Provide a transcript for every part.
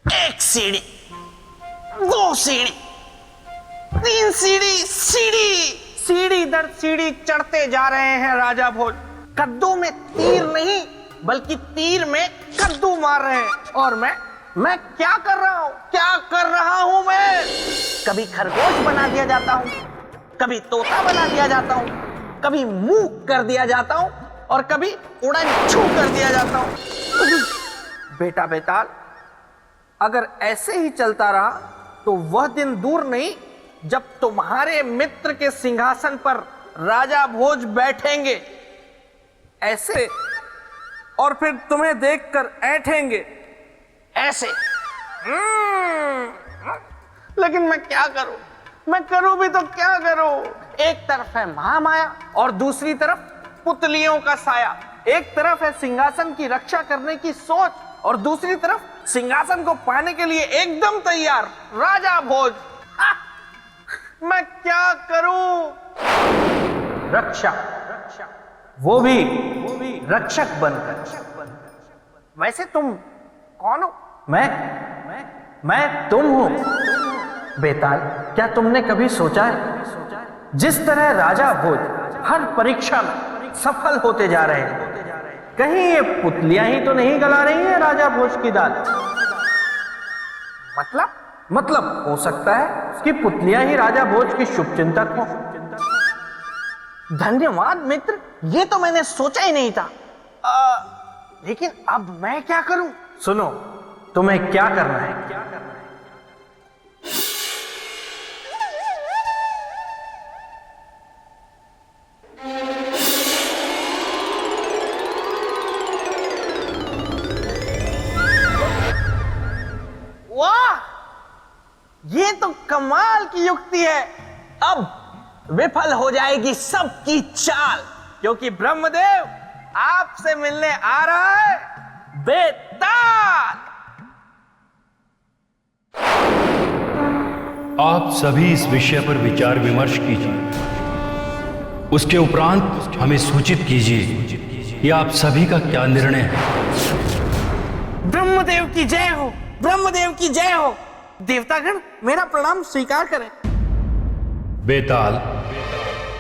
एक सीढ़ी, दो सीढ़ी, तीन सीढ़ी, सीढ़ी दर सीढ़ी चढ़ते जा रहे हैं राजा भोज। कद्दू में तीर नहीं बल्कि तीर में कद्दू मार रहे हैं। और मैं क्या कर रहा हूं मैं? कभी खरगोश बना दिया जाता हूं, कभी तोता बना दिया जाता हूं, कभी मूक कर दिया जाता हूं और कभी उड़न छू कर दिया जाता हूं। बेटा बेताल, अगर ऐसे ही चलता रहा तो वह दिन दूर नहीं जब तुम्हारे मित्र के सिंहासन पर राजा भोज बैठेंगे ऐसे, और फिर तुम्हें देखकर ऐंठेंगे ऐसे। लेकिन मैं क्या करूं? मैं करूं भी तो क्या करूं? एक तरफ है महामाया और दूसरी तरफ पुतलियों का साया। एक तरफ है सिंहासन की रक्षा करने की सोच और दूसरी तरफ सिंहासन को पाने के लिए एकदम तैयार राजा भोज। मैं क्या करूं? रक्षा, वो भी रक्षक बनकर। वैसे तुम कौन हो? मैं तुम हूं। बेताल, क्या तुमने कभी सोचा है जिस तरह राजा भोज हर परीक्षा में सफल होते जा रहे हैं, कहीं ये पुतलियां ही तो नहीं गला रही हैं राजा भोज की दाल? मतलब हो सकता है कि पुतलियां ही राजा भोज की शुभचिंतक हो। धन्यवाद मित्र, ये तो मैंने सोचा ही नहीं था। लेकिन अब मैं क्या करूं? सुनो, तुम्हें क्या करना है? वाह, ये तो कमाल की युक्ति है। अब विफल हो जाएगी सबकी चाल, क्योंकि ब्रह्मदेव आपसे मिलने आ रहा है बेताल। आप सभी इस विषय पर विचार विमर्श कीजिए। उसके उपरांत हमें सूचित कीजिए कि आप सभी का क्या निर्णय है। ब्रह्मदेव की जय हो, ब्रह्मदेव की जय हो। देवतागण मेरा प्रणाम स्वीकार करें। बेताल,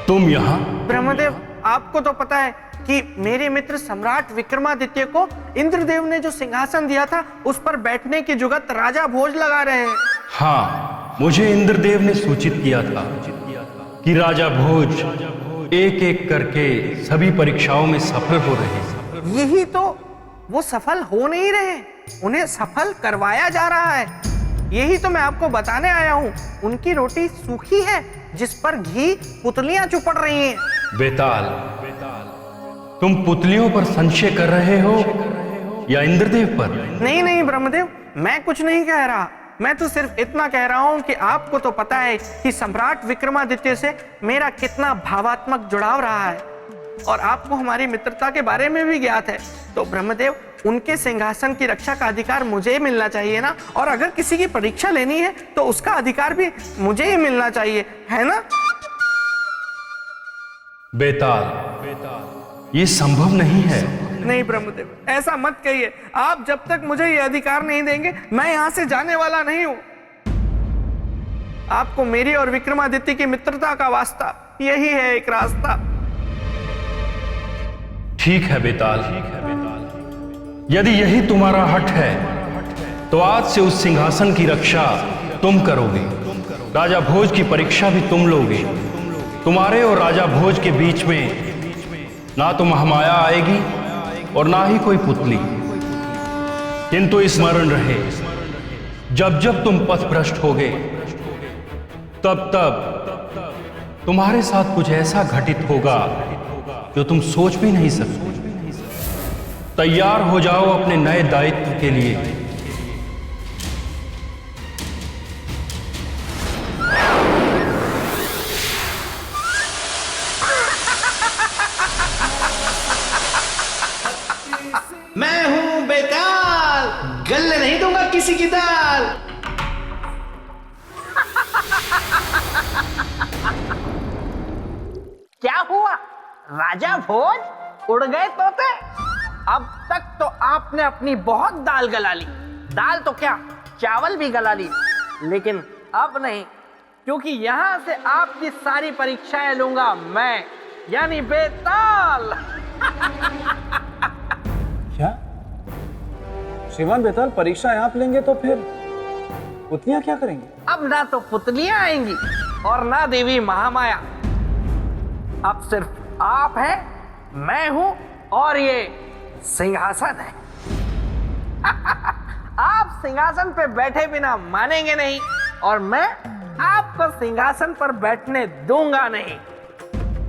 तुम यहाँ? ब्रह्मदेव, आपको तो पता है कि मेरे मित्र सम्राट विक्रमादित्य को इंद्रदेव ने जो सिंहासन दिया था उस पर बैठने की जुगत राजा भोज लगा रहे हैं। हाँ, मुझे इंद्रदेव ने सूचित किया था कि राजा भोज एक एक करके सभी परीक्षाओं में सफल हो रहे हैं। यही तो, वो सफल हो नहीं रहे, उन्हें सफल करवाया जा रहा है। यही तो मैं आपको बताने आया हूँ। उनकी रोटी सूखी है जिस पर घी पुतलियां चुपड़ रही हैं। बेताल, तुम पुतलियों पर संशय कर रहे हो या इंद्रदेव पर? नहीं ब्रह्मदेव, मैं कुछ नहीं कह रहा। मैं तो सिर्फ इतना कह रहा हूं कि आपको तो पता है कि सम्राट विक्रमादित्य से मेरा कितना भावात्मक जुड़ाव रहा है और आपको हमारी मित्रता के बारे में भी ज्ञात है। तो ब्रह्मदेव, उनके सिंहासन की रक्षा का अधिकार मुझे ही मिलना चाहिए ना, और अगर किसी की परीक्षा लेनी है तो उसका अधिकार भी मुझे ही मिलना चाहिए, है ना? बेताल, ये संभव नहीं है। नहीं ब्रह्मदेव, ऐसा मत कहिए। आप जब तक मुझे ये अधिकार नहीं देंगे मैं यहां से जाने वाला नहीं हूं। आपको मेरी और विक्रमादित्य की मित्रता का वास्ता, यही है एक रास्ता। ठीक है बेताल, यदि यही तुम्हारा हठ है तो आज से उस सिंहासन की रक्षा तुम करोगे। राजा भोज की परीक्षा भी तुम लोगे। तुम्हारे और राजा भोज के बीच में ना तो महामाया आएगी और ना ही कोई पुतली। किंतु स्मरण रहे, जब जब तुम पथ भ्रष्ट होगे तब तब तुम्हारे साथ कुछ ऐसा घटित होगा जो तुम सोच भी नहीं सकते। तैयार हो जाओ अपने नए दायित्व के लिए। मैं हूं बेताल, गलने नहीं दूंगा किसी की दाल। क्या हुआ राजा भोज, उड़ गए तोते? अब तक तो आपने अपनी बहुत दाल गला ली। दाल तो क्या, चावल भी गला लिए, लेकिन अब नहीं, क्योंकि यहां से आपकी सारी परीक्षाएं लूंगा मैं, यानी बेताल। क्या श्रीमान बेताल परीक्षा आप लेंगे तो फिर पुतलियां क्या करेंगे? अब ना तो पुतलियां आएंगी और ना देवी महामाया, अब सिर्फ आप हैं, मैं हूं और ये सिंहासन है। आप सिंहासन पे बैठे बिना मानेंगे नहीं और मैं आपको सिंहासन पर बैठने दूंगा नहीं।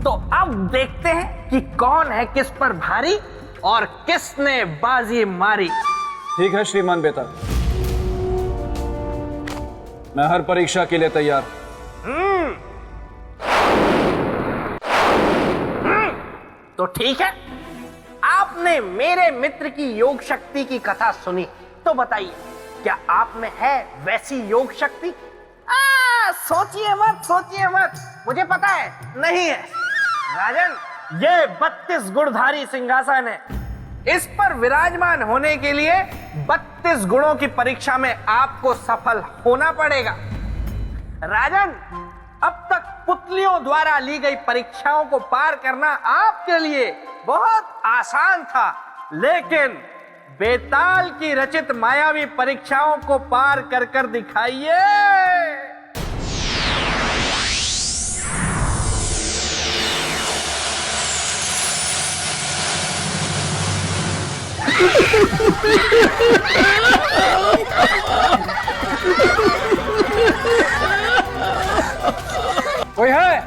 तो अब देखते हैं कि कौन है किस पर भारी और किसने बाजी मारी। ठीक है श्रीमान बेताल, मैं हर परीक्षा के लिए तैयार। तो ठीक है, आपने मेरे मित्र की योग शक्ति की कथा सुनी, तो बताइए क्या आप में है वैसी योग शक्ति? सोचिए मत, मुझे पता है नहीं है। राजन, ये 32 गुणधारी सिंहासन है, इस पर विराजमान होने के लिए 32 गुणों की परीक्षा में आपको सफल होना पड़ेगा। राजन, अब तक पुतलियों द्वारा ली गई परीक्षाओं को पार करना आपके लिए बहुत आसान था, लेकिन बेताल की रचित मायावी परीक्षाओं को पार कर कर दिखाइए। कोई है?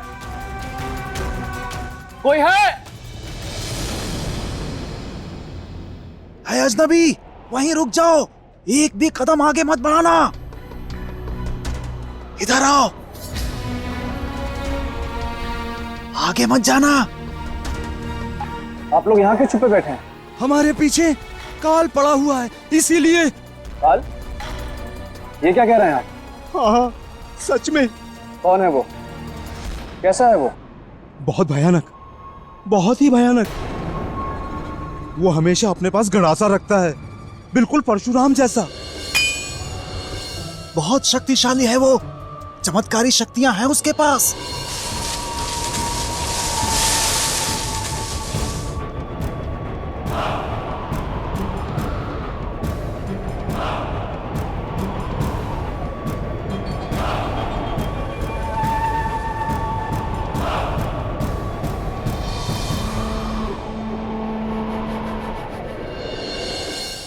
कोई है? अजनबी, वहीं रुक जाओ, एक भी कदम आगे मत बढ़ाना। इधर आओ, आगे मत जाना। आप लोग यहाँ क्यों छुपे बैठे हैं? हमारे पीछे काल पड़ा हुआ है, इसीलिए। काल? ये क्या कह रहे हैं आप? हाँ, सच में। कौन है वो? कैसा है वो? बहुत भयानक, बहुत ही भयानक। वो हमेशा अपने पास गड़ासा रखता है, बिल्कुल परशुराम जैसा। बहुत शक्तिशाली है वो, चमत्कारी शक्तियां हैं उसके पास।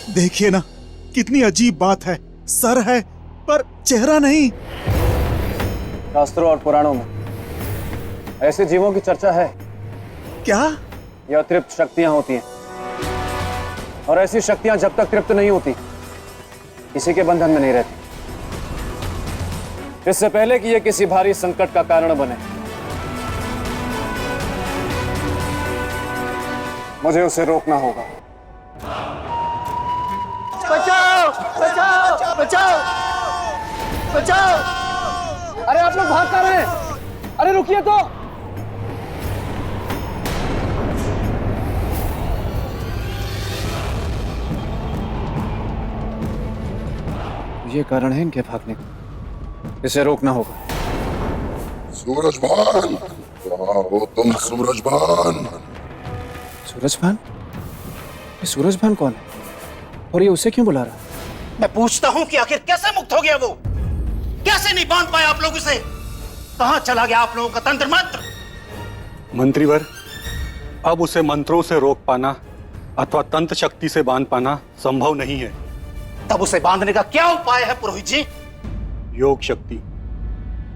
देखिए ना, कितनी अजीब बात है, सर है पर चेहरा नहीं। शास्त्रों और पुराणों में ऐसे जीवों की चर्चा है। क्या? ये अतृप्त शक्तियां होती हैं, और ऐसी शक्तियां जब तक तृप्त नहीं होती किसी के बंधन में नहीं रहती। इससे पहले कि ये किसी भारी संकट का कारण बने, मुझे उसे रोकना होगा। बचाओ, बचाओ, बचाओ, बचाओ! अरे आप लोग भाग कर रहे हैं? अरे रुकिए तो। ये कारण है इनके भागने का, इसे रोकना होगा। सूरजभान, कहाँ हो तुम सूरजभान? सूरजभान? ये सूरजभान कौन है और ये उसे क्यों बुला रहा है? मैं पूछता हूं कि आखिर कैसे मुक्त हो गया वो? कैसे नहीं बांध पाए आप लोग उसे? कहां चला गया आप लोगों का तंत्र मंत्र? मंत्रीवर, अब उसे मंत्रों से रोक पाना अथवा तंत्र शक्ति से बांध पाना संभव नहीं है। तब उसे बांधने का क्या उपाय है पुरोहित जी? योग शक्ति।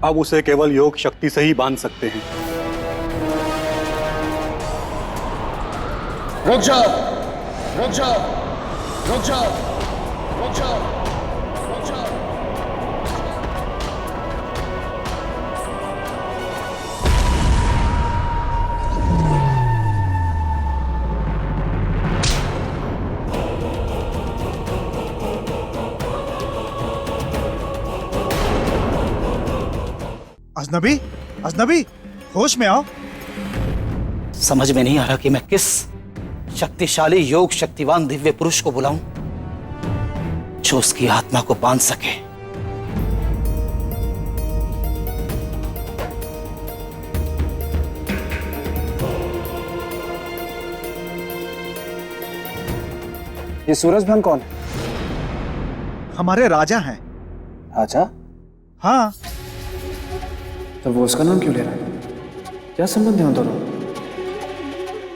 अब उसे केवल योग शक्ति से ही बांध सकते हैं। रुक जाओ, रुक जाओ, रुक जाओ, रुक जाओ, रुक जाओ। अजनबी, अजनबी, होश में आओ। समझ में नहीं आ रहा कि मैं किस शक्तिशाली योग शक्तिवान दिव्य पुरुष को बुलाऊं जो उसकी आत्मा को बांध सके। ये सूरजभान कौन है? हमारे राजा हैं। राजा? हाँ, तो वो उसका नाम क्यों ले रहा है? क्या संबंध है उन दोनों?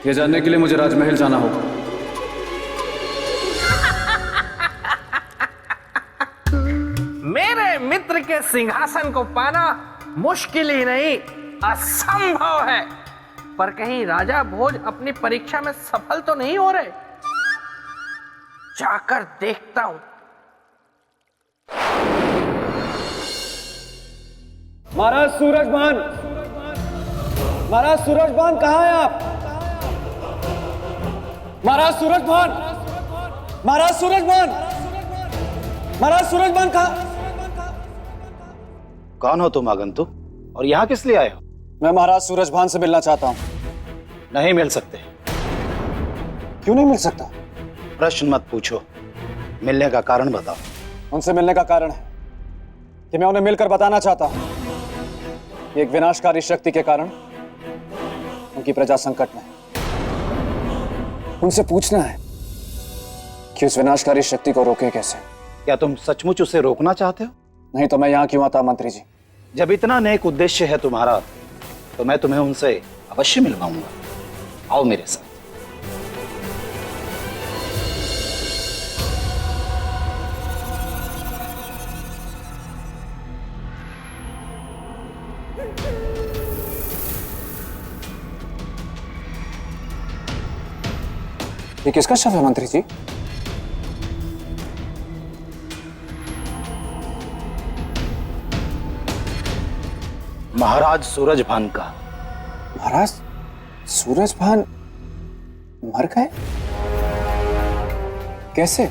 ये जानने के लिए मुझे राजमहल जाना होगा। मेरे मित्र के सिंहासन को पाना मुश्किल ही नहीं, असंभव है। पर कहीं राजा भोज अपनी परीक्षा में सफल तो नहीं हो रहे? जाकर देखता हूं। महाराज सूरजभान! महाराज सूरजभान, कहाँ हैं आप? महाराज सूरजभान! महाराज सूरजभान! महाराज सूरजभान कहाँ? कौन हो तुम आगंतुक, और यहाँ किस लिए आए हो? मैं महाराज सूरजभान से मिलना चाहता हूँ। नहीं मिल सकते। क्यों नहीं मिल सकता? प्रश्न मत पूछो, मिलने का कारण बताओ। उनसे मिलने का कारण है कि मैं उन्हें मिलकर बताना चाहता हूं कि एक विनाशकारी शक्ति के कारण उनकी प्रजा संकट में है। उनसे पूछना है कि उस विनाशकारी शक्ति को रोके कैसे। क्या तुम सचमुच उसे रोकना चाहते हो? नहीं तो मैं यहां क्यों आता मंत्री जी? जब इतना नेक उद्देश्य है तुम्हारा, तो मैं तुम्हें उनसे अवश्य मिलवाऊंगा। आओ मेरे साथ। ये किसका शव है मंत्री जी? महाराज सूरजभान का। महाराज सूरजभान मर गए? कैसे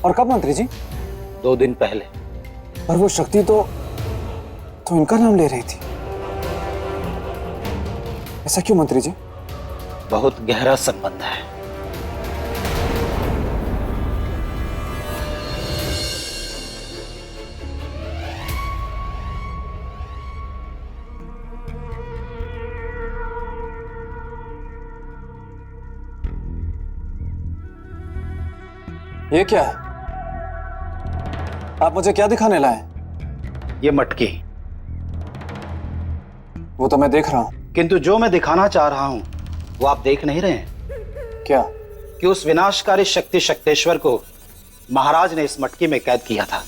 और कब मंत्री जी? 2 दिन पहले। पर वो शक्ति तो इनका नाम ले रही थी। ऐसा क्यों मंत्री जी? बहुत गहरा संबंध है। ये क्या है? आप मुझे क्या दिखाने लाए? ये मटकी। वो तो मैं देख रहा हूं। किंतु जो मैं दिखाना चाह रहा हूं वो आप देख नहीं रहे हैं। क्या? कि उस विनाशकारी शक्ति शक्तेश्वर को महाराज ने इस मटकी में कैद किया था,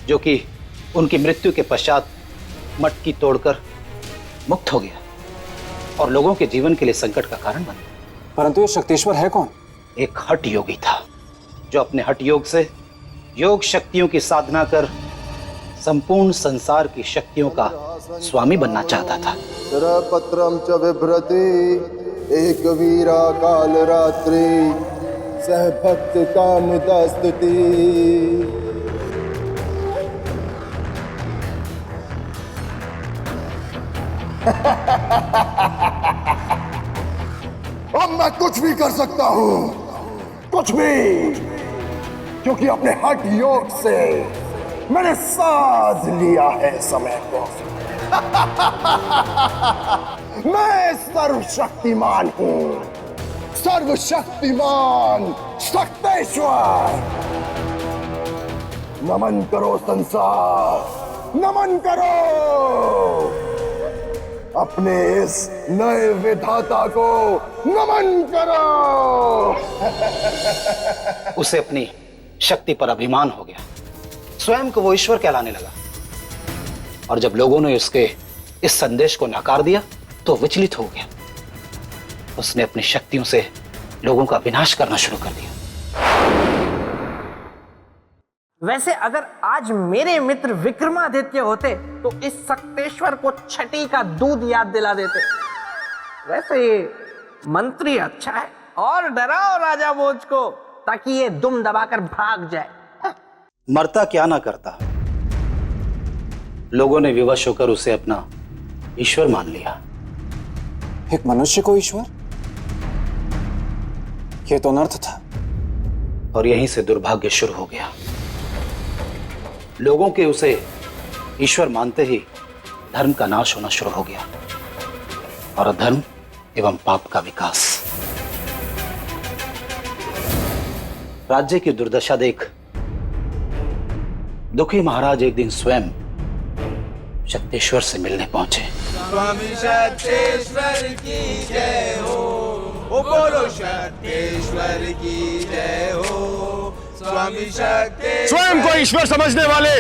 जो कि उनकी मृत्यु के पश्चात मटकी तोड़कर मुक्त हो गया और लोगों के जीवन के लिए संकट का कारण बन गया। परंतु ये शक्तेश्वर है कौन? एक हठ योगी था जो अपने हठ योग से योग शक्तियों की साधना कर संपूर्ण संसार की शक्तियों का स्वामी बनना चाहता था। पत्रम च बिभ्रति एक वीरा काल रात्रि सह भक्त कामुदा स्तुति। अब मैं कुछ भी कर सकता हूं, कुछ भी, क्योंकि अपने हठ योग से मैंने साध लिया है समय को। मैं सर्वशक्तिमान हूं, सर्वशक्तिमान शक्तेश्वर। नमन करो संसार, नमन करो अपने इस नए विधाता को, नमन करो। उसे अपनी शक्ति पर अभिमान हो गया, स्वयं को वो ईश्वर कहलाने लगा। और जब लोगों ने उसके इस संदेश को नकार दिया तो विचलित हो गया। उसने अपनी शक्तियों से लोगों का विनाश करना शुरू कर दिया। वैसे अगर आज मेरे मित्र विक्रमादित्य होते तो इस शक्तेश्वर को छठी का दूध याद दिला देते। वैसे ये मंत्री अच्छा है, और डराओ राजा भोज को ताकि ये दुम दबाकर भाग जाए। मरता क्या ना करता, लोगों ने विवश होकर उसे अपना ईश्वर मान लिया। एक मनुष्य को ईश्वर? ये तो अनर्थ था। और यहीं से दुर्भाग्य शुरू हो गया। लोगों के उसे ईश्वर मानते ही धर्म का नाश होना शुरू हो गया और अधर्म एवं पाप का विकास। राज्य की दुर्दशा देख दुखी महाराज एक दिन स्वयं शक्तेश्वर से मिलने पहुंचे। स्वामी शक्तेश्वर की जय हो, ओ बोलो शक्तेश्वर की जय हो। स्वामी शक्तेश्वर। स्वयं को ईश्वर समझने वाले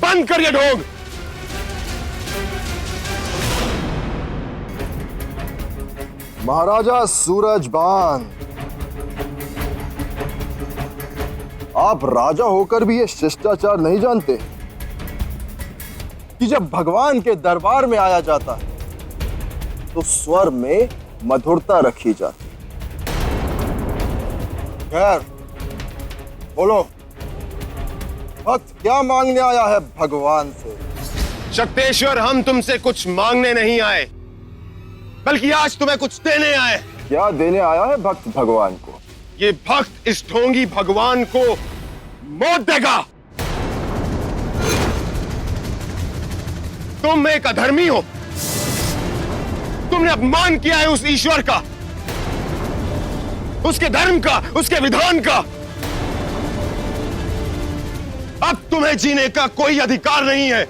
बंद करिए ढोंग। महाराजा सूरजबान, आप राजा होकर भी ये शिष्टाचार नहीं जानते कि जब भगवान के दरबार में आया जाता है तो स्वर में मधुरता रखी जाती। खैर, बोलो, भक्त क्या मांगने आया है भगवान से? शक्तेश्वर, हम तुमसे कुछ मांगने नहीं आए, बल्कि आज तुम्हें कुछ देने आए। क्या देने आया है भक्त भगवान को? ये भक्त इस ढोंगी भगवान को मौत देगा। तुम एक अधर्मी हो, तुमने अपमान किया है उस ईश्वर का, उसके धर्म का, उसके विधान का। अब तुम्हें जीने का कोई अधिकार नहीं है।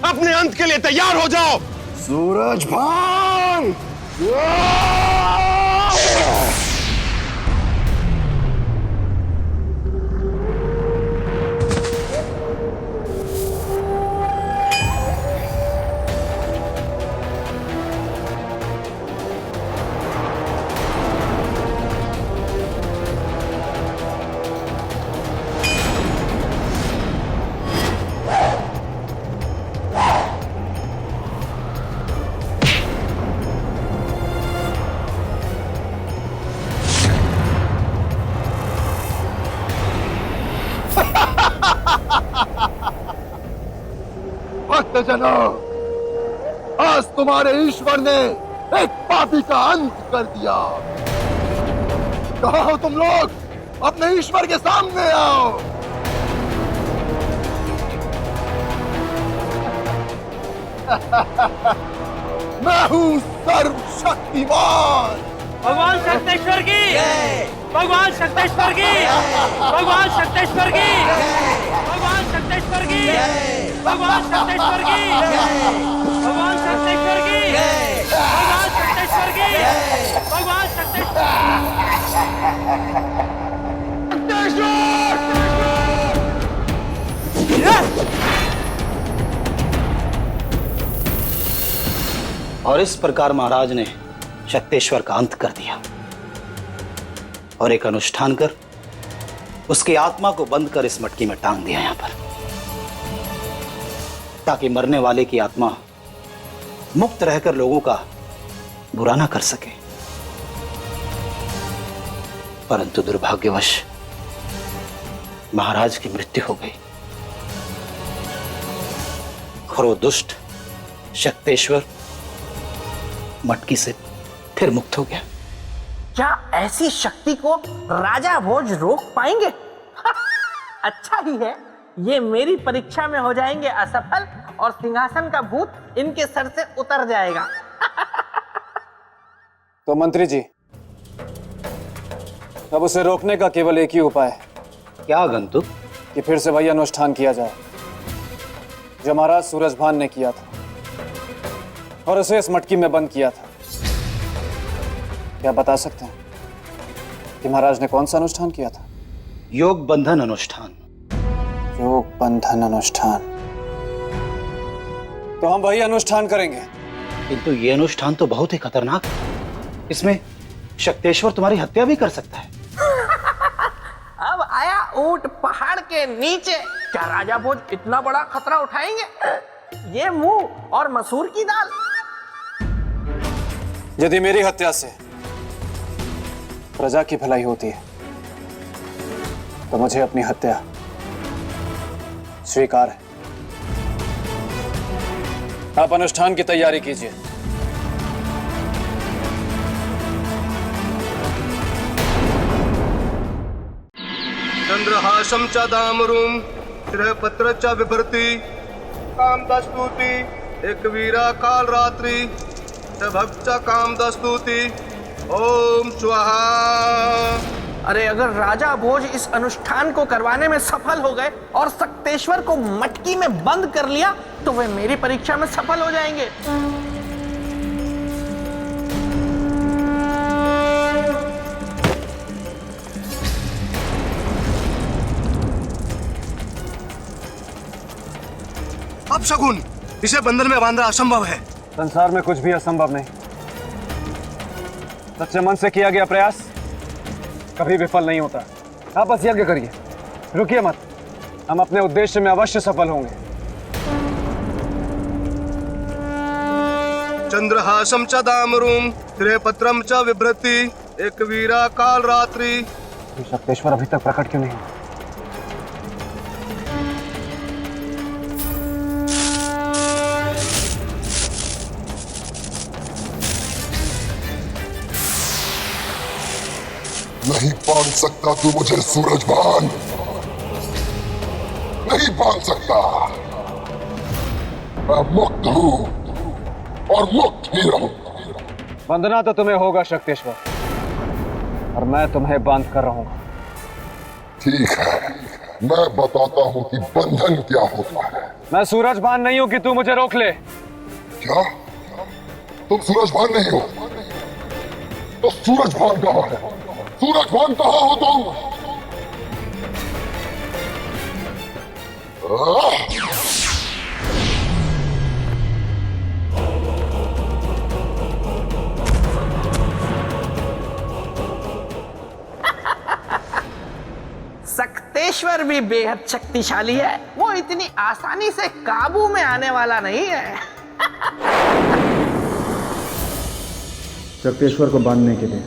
अपने अंत के लिए तैयार हो जाओ। सूरजभान! भक्तजनों, आज तुम्हारे ईश्वर ने एक पापी का अंत कर दिया। कहाँ हो तुम लोग? अपने ईश्वर के सामने आओ। मैं हूँ सर्वशक्तिमान। भगवान शक्तेश्वर की, भगवान शक्तेश्वर की, भगवान शक्तेश्वर की, भगवान शक्तेश्वर की, भगवान शक्तेश्वर की, भगवान शक्तेश्वर की, भगवान शक्तेश्वर की, भगवान और इस प्रकार महाराज ने शक्तेश्वर का अंत कर दिया और एक अनुष्ठान कर उसकी आत्मा को बंद कर इस मटकी में टांग दिया यहां पर, ताकि मरने वाले की आत्मा मुक्त रहकर लोगों का बुरा ना कर सके। परंतु दुर्भाग्यवश महाराज की मृत्यु हो गई और वो दुष्ट शक्तेश्वर मटकी से फिर मुक्त हो गया। क्या ऐसी शक्ति को राजा भोज रोक पाएंगे? अच्छा ही है, ये मेरी परीक्षा में हो जाएंगे असफल और सिंहासन का भूत इनके सर से उतर जाएगा। तो मंत्री जी, अब उसे रोकने का केवल एक ही उपाय है। क्या आगंतुक? कि फिर से वही अनुष्ठान किया जाए जो महाराज सूरजभान ने किया था और उसे इस मटकी में बंद किया था। क्या बता सकते हैं कि महाराज ने कौन सा अनुष्ठान किया था? योग बंधन अनुष्ठान। योग बंधन अनुष्ठान। तो हम वही अनुष्ठान करेंगे। किंतु ये अनुष्ठान तो बहुत ही खतरनाक है। इसमें शक्तेश्वर तुम्हारी हत्या भी कर सकता है। अब आया ऊंट पहाड़ के नीचे, क्या राजा भोज इतना बड़ा खतरा उठाएंगे? ये मुंह और मसूर की दाल। यदि मेरी हत्या से प्रजा की भलाई होती है तो मुझे अपनी हत्या स्वीकार है। आप अनुष्ठान की तैयारी कीजिए। चंद्रहासम च दामरुम पत्र च बिभर्ति काम दस्तुति एक वीरा काल रात्रि च भक्त च काम दस्तुति ओम स्वाहा। अरे अगर राजा भोज इस अनुष्ठान को करवाने में सफल हो गए और सक्तेश्वर को मटकी में बंद कर लिया तो वे मेरी परीक्षा में सफल हो जाएंगे। अब शकुन, इसे बंधन में बांधना असंभव है। संसार में कुछ भी असंभव नहीं। सच्चे मन से किया गया प्रयास कभी विफल नहीं होता। आप बस यज्ञ करिए, रुकिए मत। हम अपने उद्देश्य में अवश्य सफल होंगे। चंद्रहासम च दामरुम पत्रम च बिभ्रति एक वीरा काल रात्रि। सक्तेश्वर अभी तक प्रकट क्यों नहीं? नहीं बांध सकता तू मुझे सूरजभान, नहीं बांध सकता। मैं मुक्त हूं और मुक्त ही रहूंगा। बंधना तो तुम्हें होगा सक्तेश्वर, और मैं तुम्हें बांध कर रहूंगा। ठीक है, मैं बताता हूं कि बंधन क्या होता है। मैं सूरजभान नहीं हूं कि तू मुझे रोक ले। क्या तुम सूरजभान नहीं हो? तो सूरजभान कहां है? सूरजभान कहां हो तुम? सक्तेश्वर भी बेहद शक्तिशाली है। वो इतनी आसानी से काबू में आने वाला नहीं है। सक्तेश्वर को बांधने के लिए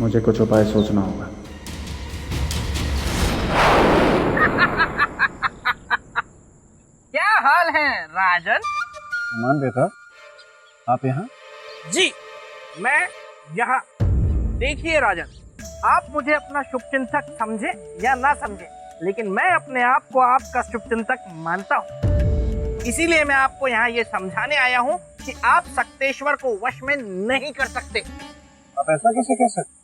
मुझे कुछ उपाय सोचना होगा। क्या हाल है राजन? मान बेटा, आप यहाँ? जी मैं यहाँ। देखिए राजन, आप मुझे अपना शुभचिंतक समझे या ना समझे, लेकिन मैं अपने आप को आपका शुभचिंतक मानता हूँ। इसीलिए मैं आपको यहाँ ये समझाने आया हूँ कि आप सक्तेश्वर को वश में नहीं कर सकते। आप ऐसा कैसे कह सकते?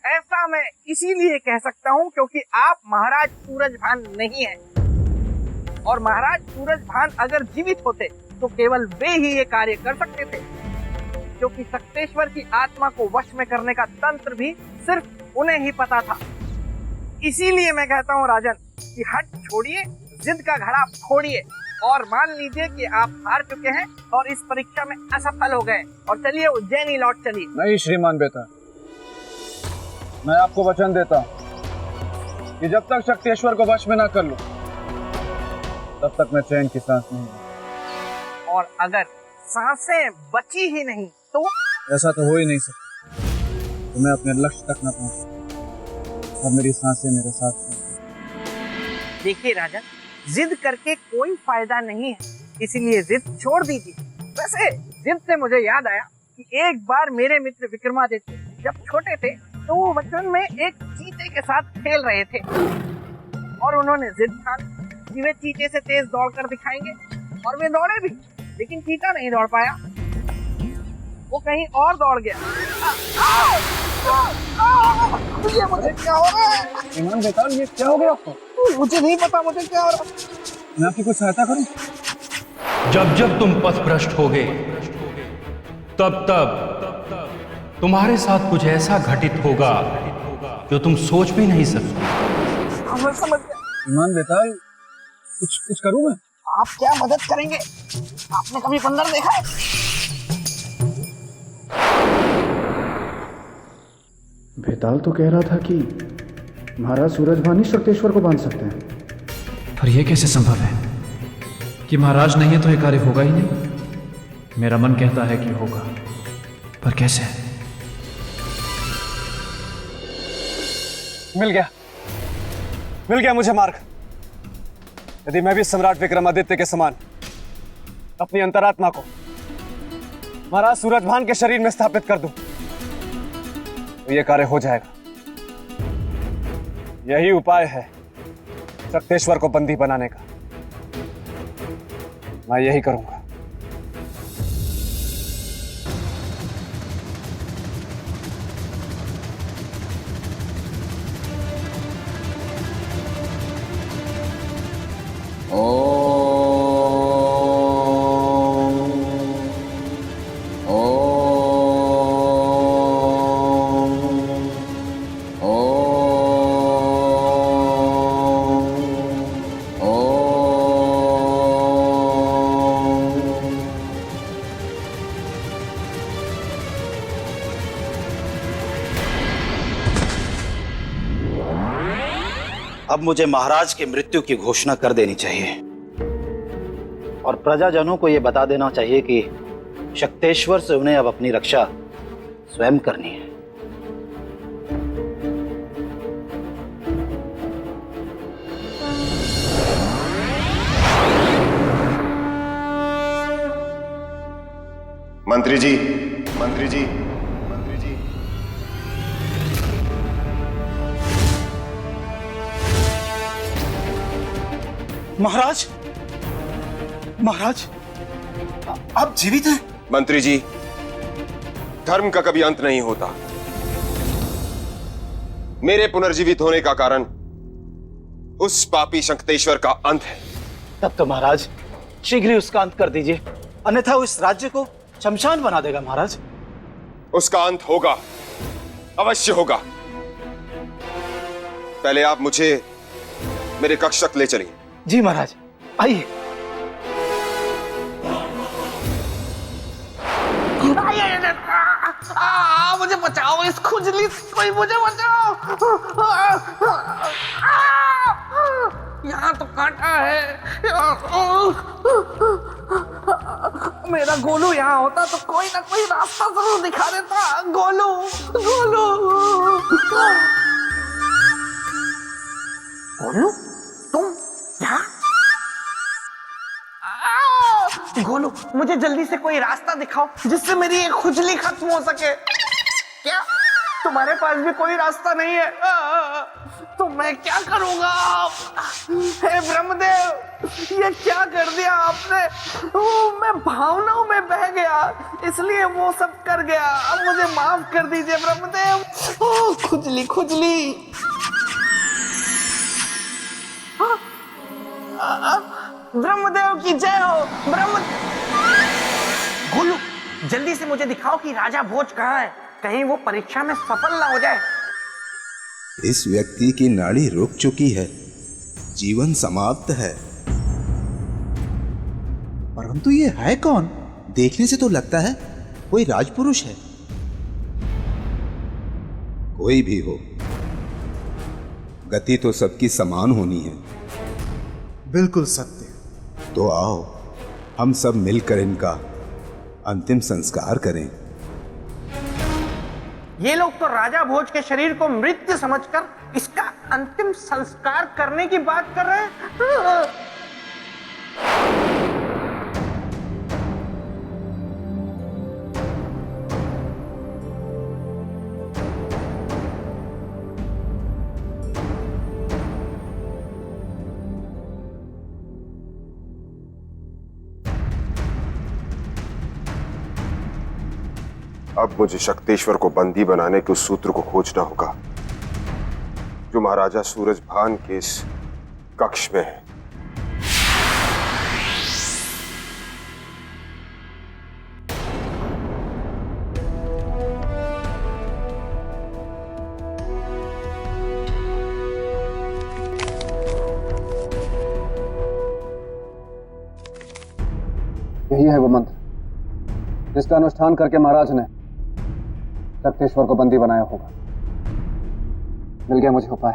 ऐसा मैं इसीलिए कह सकता हूँ क्योंकि आप महाराज सूरजभान नहीं हैं। और महाराज सूरजभान अगर जीवित होते तो केवल वे ही ये कार्य कर सकते थे, क्योंकि सक्तेश्वर की आत्मा को वश में करने का तंत्र भी सिर्फ उन्हें ही पता था। इसीलिए मैं कहता हूँ राजन कि हट छोड़िए, जिद का घड़ा फोड़िए और मान लीजिए कि आप हार चुके हैं और इस परीक्षा में असफल हो गए, और चलिए उज्जैनी लौट चलिए। नहीं श्रीमान बेटा, मैं आपको वचन देता हूँ कि जब तक सक्तेश्वर को वश में ना कर लूं, तब तक मैं चैन की सांस नहीं लूंगा। और अगर सांसें बची ही नहीं तो? ऐसा तो हो ही नहीं सकता। तो मैं अपने लक्ष्य तक न पहुंच और मेरी सांसें मेरे साथ छोड़। देखिए राजन, जिद करके कोई फायदा नहीं है, इसीलिए जिद छोड़ दीजिए। वैसे जिद से मुझे याद आया कि एक बार मेरे मित्र विक्रमादित्य जब छोटे थे तो वो बचपन में एक चीते के साथ खेल रहे थे, और उन्होंने जिद ठान कि वे चीते से तेज दौड़कर दिखाएंगे, और वे दौड़े भी, लेकिन चीता नहीं दौड़ पाया। वो कहीं और दौड़ गया। ये मुझे क्या हो रहा है? ईमान बेटा, ये क्या हो गया आपको? मुझे नहीं पता मुझे क्या हो रहा है। मैं आपकी कुछ सहायता करूं? जब जब तुम पथभ्रष्ट होगे, तब तब तुम्हारे साथ कुछ ऐसा घटित होगा जो तुम सोच भी नहीं सकते। मैं समझ गया। ईमान बेटा, कुछ करूं मैं? आप क्या मदद करेंगे? आपने कभी बंदर देखा है? भेताल तो कह रहा था कि महाराज सूरजभान ही सक्तेश्वर को बांध सकते हैं। पर यह कैसे संभव है कि महाराज नहीं है तो यह कार्य होगा ही नहीं? मेरा मन कहता है कि होगा, पर कैसे? मिल गया मुझे मार्ग। यदि मैं भी सम्राट विक्रमादित्य के समान अपनी अंतरात्मा को महाराज सूरजभान के शरीर में स्थापित कर दूं, तो यह कार्य हो जाएगा। यही उपाय है शक्तेश्वर को बंदी बनाने का। मैं यही करूंगा। अब मुझे महाराज की मृत्यु की घोषणा कर देनी चाहिए और प्रजाजनों को यह बता देना चाहिए कि शक्तेश्वर से उन्हें अब अपनी रक्षा स्वयं करनी है। मंत्री जी, मंत्री जी, मंत्री जी। महाराज, महाराज, आप जीवित हैं? मंत्री जी, धर्म का कभी अंत नहीं होता। मेरे पुनर्जीवित होने का कारण उस पापी शक्तेश्वर का अंत है। तब तो महाराज शीघ्र ही उसका अंत कर दीजिए, अन्यथा वो इस राज्य को शमशान बना देगा। महाराज, उसका अंत होगा, अवश्य होगा। पहले आप मुझे मेरे कक्ष तक ले चलिए। जी महाराज, आइए। मुझे बचाओ, इस खुजली से कोई मुझे बचाओ। यहाँ तो कांटा है। मेरा गोलू यहाँ होता तो कोई ना कोई रास्ता जरूर दिखा देता। गोलू, गोलू, गोलू, तुम यहाँ? गोलू, मुझे जल्दी से कोई रास्ता दिखाओ जिससे मेरी ये खुजली खत्म हो सके। क्या तुम्हारे पास भी कोई रास्ता नहीं है? तो मैं क्या करूंगा? हे ब्रह्मदेव, ये क्या कर दिया आपने? मैं भावनाओं में बह गया, इसलिए वो सब कर गया। अब मुझे माफ कर दीजिए ब्रह्मदेव। खुजली, खुजली। ब्रह्मदेव की जय हो। गोलू, जल्दी से मुझे दिखाओ कि राजा भोज कहाँ है, कहीं वो परीक्षा में सफल ना हो जाए। इस व्यक्ति की नाड़ी रुक चुकी है, जीवन समाप्त है। परंतु ये है कौन? देखने से तो लगता है कोई राजपुरुष है। कोई भी हो, गति तो सबकी समान होनी है। बिल्कुल सत्य। तो आओ हम सब मिलकर इनका अंतिम संस्कार करें। ये लोग तो राजा भोज के शरीर को मृत समझकर इसका अंतिम संस्कार करने की बात कर रहे हैं। अब मुझे शक्तेश्वर को बंदी बनाने के उस सूत्र को खोजना होगा जो महाराजा सूरजभान के इस कक्ष में है। यही है वो मंत्र जिसका अनुष्ठान करके महाराज ने शक्तेश्वर को बंदी बनाया होगा। मिल गया मुझे उपाय।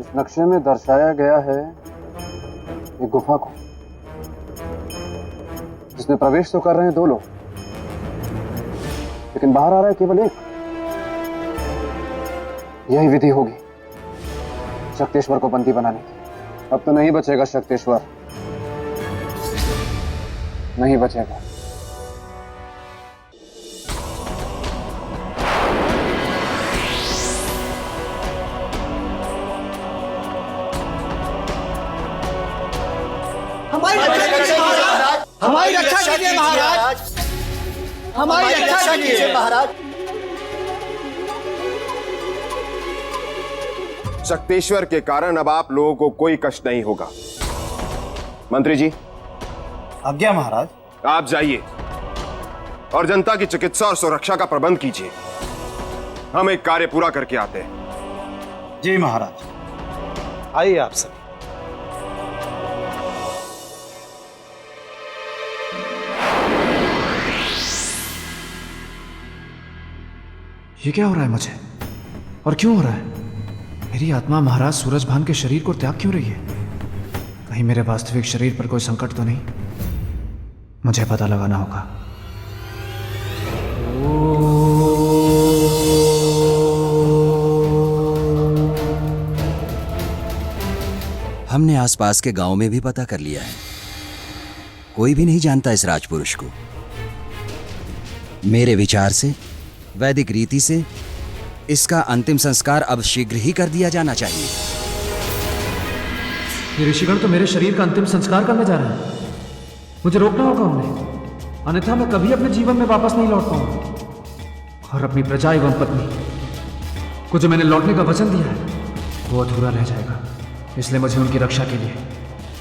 इस नक्शे में दर्शाया गया है एक गुफा को, जिसमें प्रवेश तो कर रहे हैं दो लोग, लेकिन बाहर आ रहा है केवल एक। यही विधि होगी शक्तेश्वर को बंदी बनाने की। अब तो नहीं बचेगा शक्तेश्वर, नहीं बचेगा। हमारी रक्षा कीजिए महाराज। शक्तेश्वर के कारण अब आप लोगों को कोई कष्ट नहीं होगा। मंत्री जी, आज्ञा महाराज। आप जाइए और जनता की चिकित्सा और सुरक्षा का प्रबंध कीजिए। हम एक कार्य पूरा करके आते हैं। जी महाराज। आइए आप सब। ये क्या हो रहा है मुझे, और क्यों हो रहा है? मेरी आत्मा महाराज सूरजभान के शरीर को त्याग क्यों रही है? कहीं मेरे वास्तविक शरीर पर कोई संकट तो नहीं? मुझे पता लगाना होगा। हमने आसपास के गांव में भी पता कर लिया है, कोई भी नहीं जानता इस राजपुरुष को। मेरे विचार से, वैदिक रीति से इसका अंतिम संस्कार अब शीघ्र ही कर दिया जाना चाहिए। ये ऋषिगण तो मेरे शरीर का अंतिम संस्कार करने जा रहे हैं। मुझे रोकना होगा उन्हें, अन्यथा मैं कभी अपने जीवन में वापस नहीं लौट पाऊंगा। और अपनी प्रजा एवं पत्नी को जो मैंने लौटने का वचन दिया है वो अधूरा रह जाएगा। इसलिए मुझे उनकी रक्षा के लिए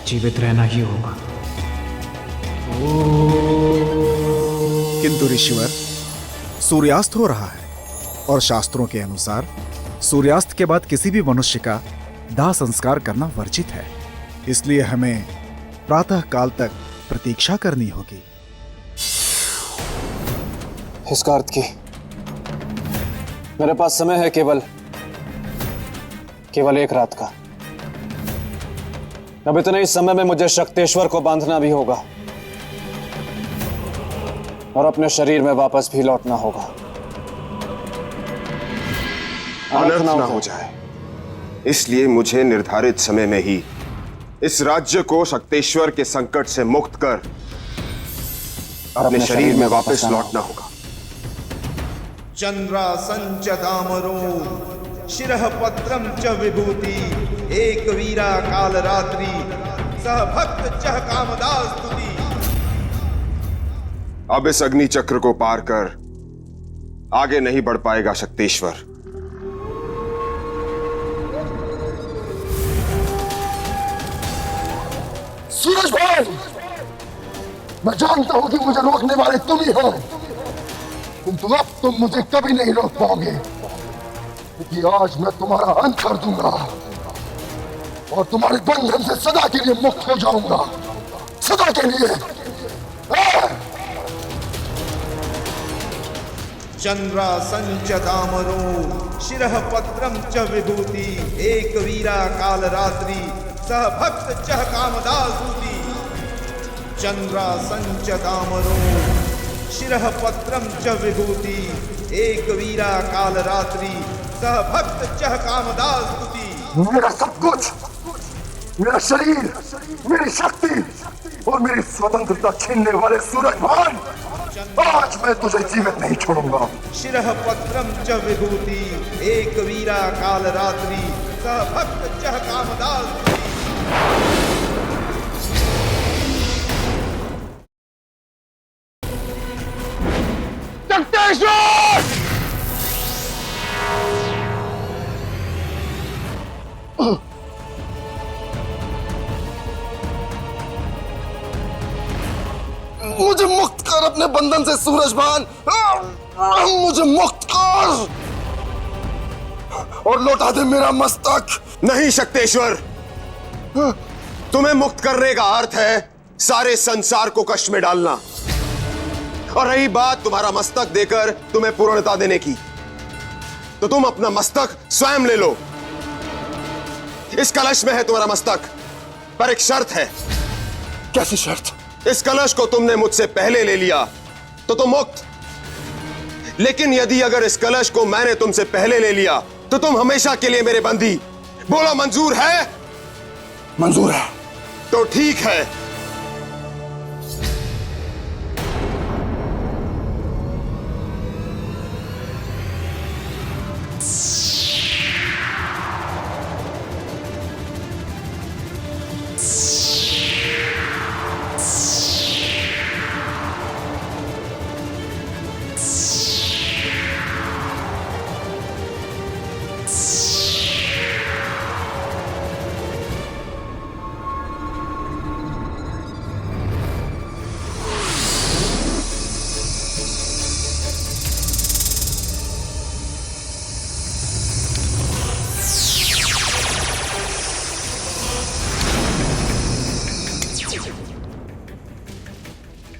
जीवित रहना ही होगा। किंतु ऋषिवर, सूर्यास्त हो रहा है और शास्त्रों के अनुसार सूर्यास्त के बाद किसी भी मनुष्य का दाह संस्कार करना वर्जित है। इसलिए हमें प्रातः काल तक प्रतीक्षा करनी होगी। इसका अर्थ की मेरे पास समय है केवल एक रात का। अब इतने ही समय में मुझे शक्तेश्वर को बांधना भी होगा और अपने शरीर में वापस भी लौटना होगा। अनर्थ ना हो जाए, इसलिए मुझे निर्धारित समय में ही इस राज्य को शक्तेश्वर के संकट से मुक्त कर अपने शरीर में वापस लौटना होगा। चंद्रासंच दामरो शिरः पत्रम च विभूति एक वीरा काल रात्रि सह भक्त चह कामदास स्तुति। अब इस अग्नि चक्र को पार कर आगे नहीं बढ़ पाएगा शक्तेश्वर। सूरजभान, मैं जानता हूं कि मुझे रोकने वाले तुम ही हो, किंतु अब तुम मुझे कभी नहीं रोक पाओगे, क्योंकि आज मैं तुम्हारा अंत कर दूंगा और तुम्हारे बंधन से सदा के लिए मुक्त हो जाऊंगा, सदा के लिए। चंद्रासंच दामरो शिरः पत्रम च विभूति एक वीरा काल रात्रि सह भक्त चह कामदास स्तुति। चंद्रासंच दामरो शिरः पत्रम च विभूति एक वीरा काल रात्रि सह भक्त चह कामदास स्तुति। मेरा सब कुछ, मेरा शरीर, मेरी शक्ति और मेरी स्वतंत्रता छीनने वाले सूरजभान, आज मैं तुझे जीवित नहीं छोड़ूंगा। शिरः पत्रम च विभूति एक वीरा काल रात्रि सह भक्त चह कामदास। मुझे मुक्त कर अपने बंधन से सूरजभान, मुझे मुक्त कर और लौटा दे मेरा मस्तक। नहीं शक्तेश्वर, तुम्हें मुक्त करने का अर्थ है सारे संसार को कष्ट में डालना। और रही बात तुम्हारा मस्तक देकर तुम्हें पूर्णता देने की, तो तुम अपना मस्तक स्वयं ले लो। इस कलश में है तुम्हारा मस्तक, पर एक शर्त है। कैसी शर्त? इस कलश को तुमने मुझसे पहले ले लिया तो तुम मुक्त, लेकिन यदि अगर इस कलश को मैंने तुमसे पहले ले लिया तो तुम हमेशा के लिए मेरे बंदी। बोलो, मंजूर है? मंजूर है। तो ठीक है।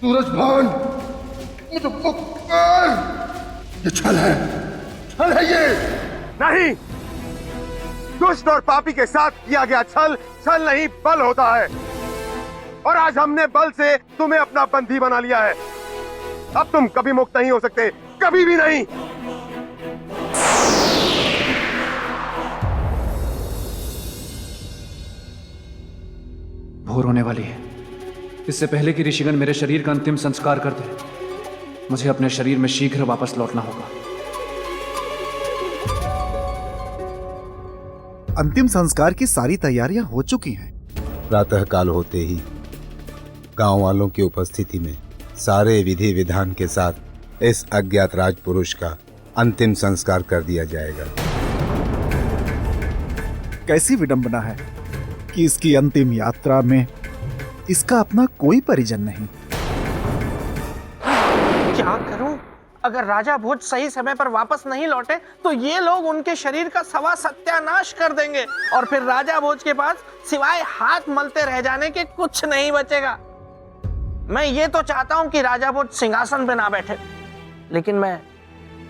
सूरजभान, मुझे मुक्त कर। ये छल है ये। नहीं, दुष्ट और पापी के साथ किया गया छल नहीं बल होता है। और आज हमने बल से तुम्हें अपना बंदी बना लिया है। अब तुम कभी मुक्त नहीं हो सकते, कभी भी नहीं। भोर होने वाली है। इससे पहले कि ऋषिगण मेरे शरीर का अंतिम संस्कार कर दे, मुझे अपने शरीर में शीघ्र वापस लौटना होगा। अंतिम संस्कार की सारी तैयारियां हो चुकी हैं। प्रातःकाल होते ही गांव वालों की उपस्थिति में सारे विधि विधान के साथ इस अज्ञात राजपुरुष का अंतिम संस्कार कर दिया जाएगा। कैसी विडंबना है कि इसकी अंतिम यात्रा में इसका अपना कोई परिजन नहीं। क्या करूं? अगर राजा भोज सही समय पर वापस नहीं लौटे तो ये लोग उनके शरीर का सवा सत्यानाश कर देंगे और फिर राजा भोज के पास सिवाय हाथ मलते रह जाने के कुछ नहीं बचेगा। मैं ये तो चाहता हूं कि राजा भोज सिंहासन पे ना बैठे, लेकिन मैं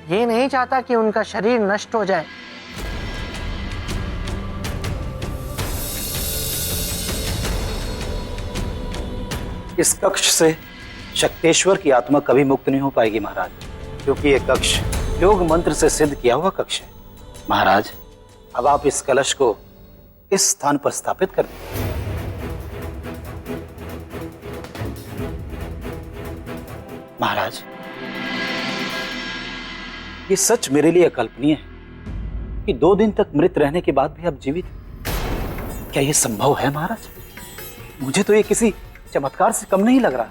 ये नहीं चाहता कि उनका शरीर नष्ट हो जाए। इस कक्ष से शक्तेश्वर की आत्मा कभी मुक्त नहीं हो पाएगी महाराज, क्योंकि यह कक्ष योग मंत्र से सिद्ध किया हुआ कक्ष है। महाराज, अब आप इस कलश को इस स्थान पर स्थापित कर दें। महाराज, ये सच मेरे लिए अकल्पनीय है कि 2 दिन तक मृत रहने के बाद भी आप जीवित हैं। क्या यह संभव है महाराज? मुझे तो ये किसी चमत्कार से कम नहीं लग रहा।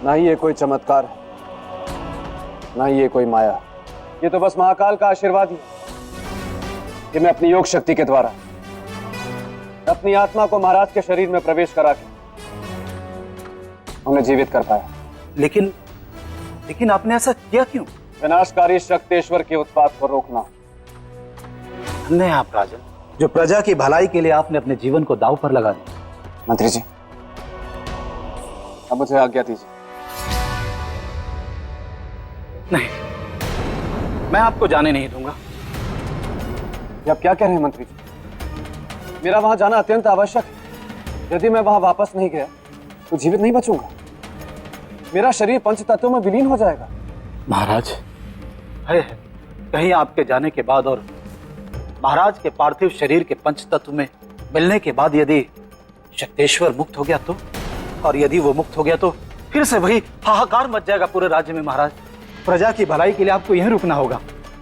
ना ही ये कोई चमत्कार है, ना ही ये कोई माया। ये तो बस महाकाल का आशीर्वाद ही है कि मैं अपनी योग शक्ति के द्वारा अपनी आत्मा को महाराज के शरीर में प्रवेश करा के उन्हें जीवित कर पाया। लेकिन आपने ऐसा किया क्यों? विनाशकारी शक्तेश्वर के उत्पात को रोकना। धन्य है आप राजन, जो प्रजा की भलाई के लिए आपने अपने जीवन को दांव पर लगा दिया। मंत्री जी, अब मुझे आज्ञा दीजिए। नहीं, मैं आपको जाने नहीं दूंगा। आप क्या कह रहे हैं मंत्री जी? मेरा वहां जाना अत्यंत आवश्यक है। यदि मैं वहां वापस नहीं गया तो जीवित नहीं बचूंगा। मेरा शरीर पंच तत्वों में विलीन हो जाएगा। महाराज, कहीं आपके जाने के बाद और महाराज के पार्थिव शरीर के पंच तत्व में मिलने के बाद यदि शक्तेश्वर मुक्त हो गया तो, और यदि वो मुक्त हो गया तो फिर से वही हाहाकार मच जाएगा पूरे राज्य में। महाराज, प्रजा की भलाई के लिए आपको यहीं रुकना होगा,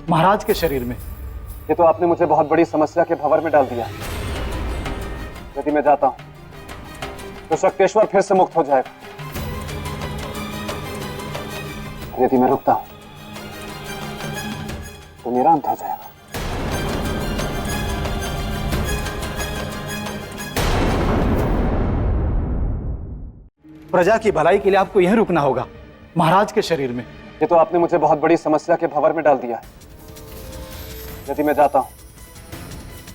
महाराज के शरीर में। ये तो आपने मुझे बहुत बड़ी समस्या के भंवर में डाल दिया। यदि मैं जाता हूं तो शक्तेश्वर फिर से मुक्त हो जाएगा। यदि मैं रुकता हूं तो मेरा अंत हो जाएगा। प्रजा की भलाई के लिए आपको यहीं रुकना होगा, महाराज के शरीर में। ये तो आपने मुझे बहुत बड़ी समस्या के भंवर में डाल दिया। यदि मैं जाता हूं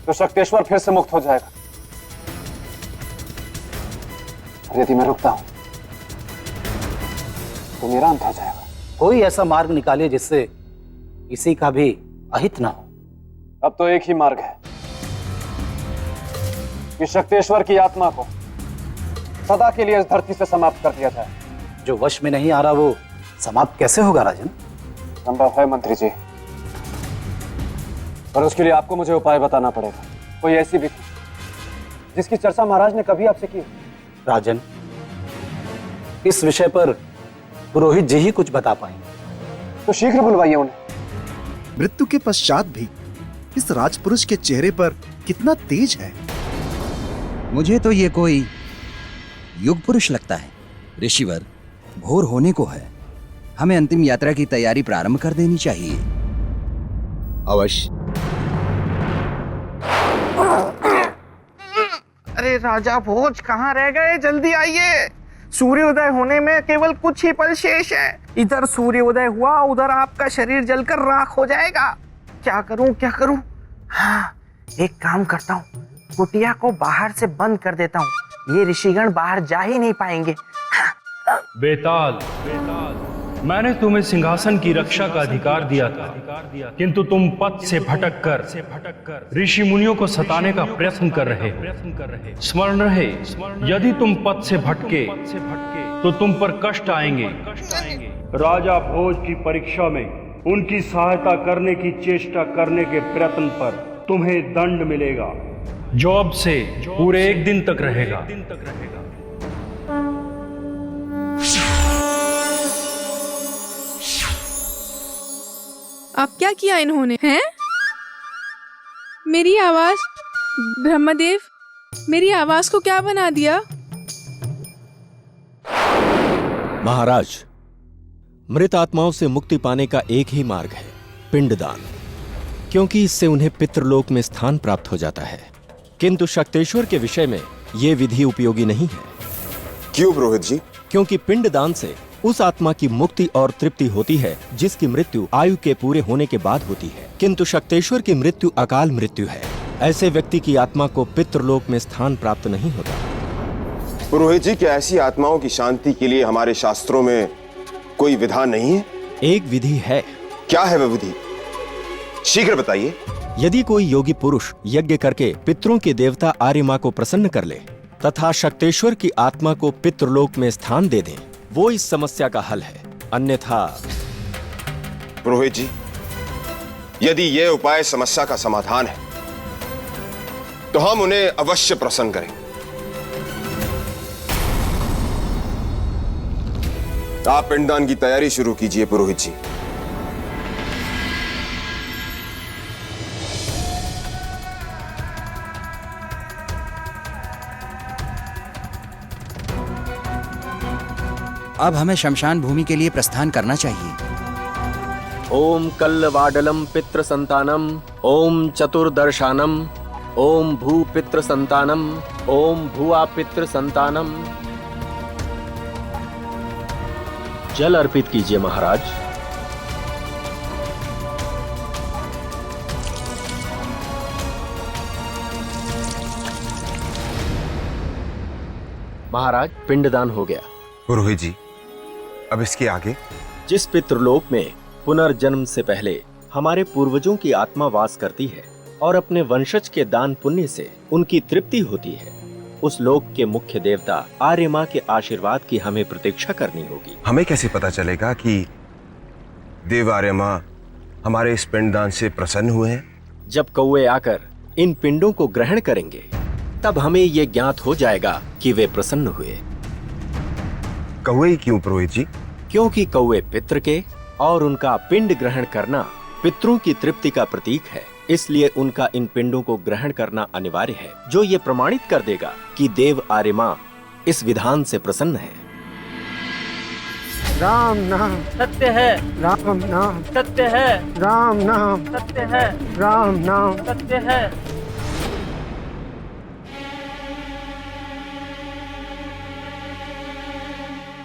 तो शक्तेश्वर फिर से मुक्त हो जाएगा। यदि मैं रुकता हूं तो मेरा अंत हो जाएगा। कोई ऐसा मार्ग निकालिए जिससे किसी का भी अहित ना हो। अब तो एक ही मार्ग है कि शक्तेश्वर की आत्मा को सदा के लिए इस धरती से समाप्त कर दिया जाए। जो वश में नहीं आ रहा वो समाप्त कैसे होगा राजन? संभव है मंत्री जी, पर उसके लिए आपको मुझे उपाय बताना पड़ेगा। कोई ऐसी विधि जिसकी चर्चा महाराज ने कभी आपसे की। राजन, इस विषय पर पुरोहित जी ही कुछ बता पाएंगे। तो शीघ्र बुलवाइए उन्हें। मृत्यु के पश्चात भी इस राजपुरुष के चेहरे पर कितना तेज है। मुझे तो ये कोई युग पुरुष लगता है। ऋषिवर, भोर होने को है, हमें अंतिम यात्रा की तैयारी प्रारंभ कर देनी चाहिए। अवश्य। अरे राजा भोज कहाँ रह गए? जल्दी आइए। सूर्योदय होने में केवल कुछ ही पल शेष है। इधर सूर्योदय हुआ, उधर आपका शरीर जलकर राख हो जाएगा। क्या करूं क्या करूं? हाँ, एक काम करता हूँ, कुटिया को बाहर से बंद कर देता हूँ, ये ऋषिगण बाहर जा ही नहीं पाएंगे। बेताल, मैंने तुम्हें सिंहासन की रक्षा का अधिकार दिया था, किंतु तुम पथ से भटककर ऋषि मुनियों को सताने का प्रयत्न कर रहे हो। स्मरण रहे, यदि तुम पथ से भटके तो तुम पर कष्ट आएंगे। राजा भोज की परीक्षा में उनकी सहायता करने की चेष्टा करने के प्रयत्न पर तुम्हें दंड मिलेगा, जो अब से पूरे 1 दिन तक रहेगा। अब क्या किया इन्होंने? हैं? मेरी आवाज, ब्रह्मदेव, मेरी आवाज को क्या बना दिया? महाराज, मृत आत्माओं से मुक्ति पाने का एक ही मार्ग है, पिंडदान, क्योंकि इससे उन्हें पितृलोक में स्थान प्राप्त हो जाता है। किंतु शक्तेश्वर के विषय में यह विधि उपयोगी नहीं है। क्यों पुरोहित जी? क्योंकि पिंडदान से उस आत्मा की मुक्ति और तृप्ति होती है जिसकी मृत्यु आयु के पूरे होने के बाद होती है, किंतु शक्तेश्वर की मृत्यु अकाल मृत्यु है। ऐसे व्यक्ति की आत्मा को पितृलोक में स्थान प्राप्त नहीं होता। पुरोहित जी, क्या ऐसी आत्माओं की शांति के लिए हमारे शास्त्रों में कोई विधान नहीं है? एक विधि है। क्या है वह विधि? शीघ्र बताइए। यदि कोई योगी पुरुष यज्ञ करके पितरों के देवता आर्यमा को प्रसन्न कर ले तथा शक्तेश्वर की आत्मा को पितृलोक में स्थान दे दें, वो इस समस्या का हल है। अन्यथा पुरोहित जी, यदि यह उपाय समस्या का समाधान है तो हम उन्हें अवश्य प्रसन्न करेंगे। आप पिंडदान की तैयारी शुरू कीजिए पुरोहित जी। अब हमें शमशान भूमि के लिए प्रस्थान करना चाहिए। ओम कल्लवाडलम पितृ संतानम, ओम चतुर्दर्शानम, ओम भू पितृ संतानम, ओम भुआ पितृ संतानम। जल अर्पित कीजिए महाराज। महाराज, पिंडदान हो गया। पुरोहित जी, अब इसके आगे? जिस पितृलोक में पुनर्जन्म से पहले हमारे पूर्वजों की आत्मा वास करती है और अपने वंशज के दान पुण्य से उनकी तृप्ति होती है, उस लोक के मुख्य देवता आर्यमा के आशीर्वाद की हमें प्रतीक्षा करनी होगी। हमें कैसे पता चलेगा कि देव आर्यमा हमारे इस पिंडदान से प्रसन्न हुए हैं? जब कौवे आकर इन पिंडों को ग्रहण करेंगे, तब हमें ये ज्ञात हो जाएगा कि वे प्रसन्न हुए। कौवे क्यों पुरोहित जी? क्योंकि कौवे पितृ के और उनका पिंड ग्रहण करना पितरों की तृप्ति का प्रतीक है, इसलिए उनका इन पिंडों को ग्रहण करना अनिवार्य है, जो ये प्रमाणित कर देगा कि देव आर्यमा इस विधान से प्रसन्न है। राम नाम सत्य है, राम नाम सत्य है, राम नाम सत्य है, राम नाम सत्य है।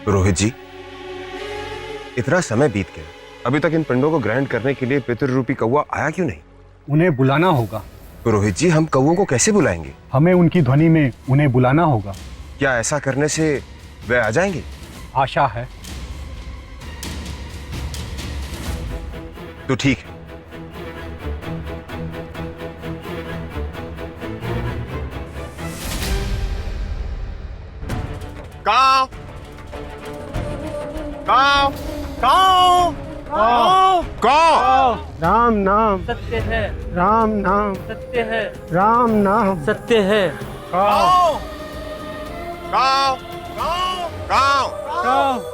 पुरोहित जी, इतना समय बीत गया, अभी तक इन पिंडों को ग्रहण करने के लिए पितृ रूपी कौवा आया क्यों नहीं? उन्हें बुलाना होगा। पुरोहित जी, हम कौवों को कैसे बुलाएंगे? हमें उनकी ध्वनि में उन्हें बुलाना होगा। क्या ऐसा करने से वे आ जाएंगे? आशा है। तो ठीक है। काव काव काव काव काव। राम नाम सत्य है, राम नाम सत्य है, राम नाम सत्य है। काव काव काव काव।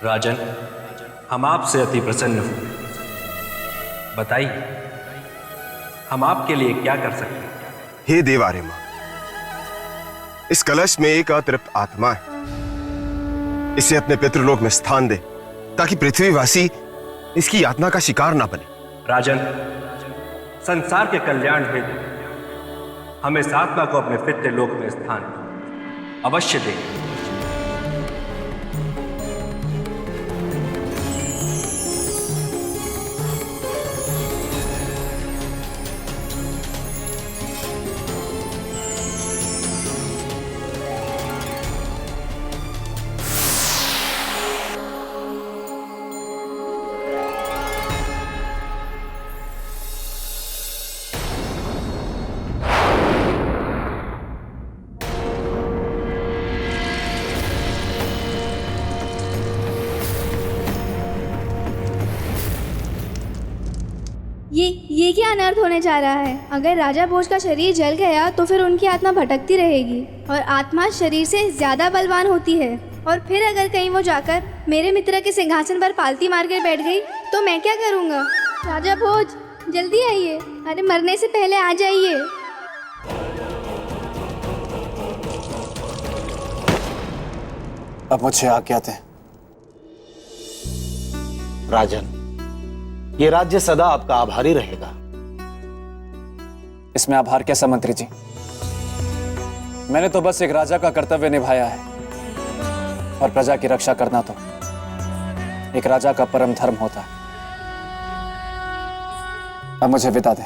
राजन, हम आपसे अति प्रसन्न हुए। बताइए, हम आपके लिए क्या कर सकते हैं? हे देव आर्यमा, इस कलश में एक अतृप्त आत्मा है। इसे अपने पितृलोक में स्थान दे ताकि पृथ्वीवासी इसकी यातना का शिकार ना बने। राजन, संसार के कल्याण हेतु हमें इस आत्मा को अपने पितृलोक में स्थान अवश्य दें। ये क्या अनर्थ होने जा रहा है? अगर राजा भोज का शरीर जल गया तो फिर उनकी आत्मा भटकती रहेगी और आत्मा शरीर से ज्यादा बलवान होती है। और फिर अगर कहीं वो जाकर मेरे मित्र के सिंहासन पर पालती मार कर बैठ गई तो मैं क्या करूँगा? राजा भोज, जल्दी आइए। अरे मरने से पहले आ जाइए। अब मुझे आज्ञा दें। राजन, ये राज्य सदा आपका आभारी रहेगा। इसमें आभार कैसा मंत्री जी? मैंने तो बस एक राजा का कर्तव्य निभाया है और प्रजा की रक्षा करना तो एक राजा का परम धर्म होता है। अब मुझे विदा दें।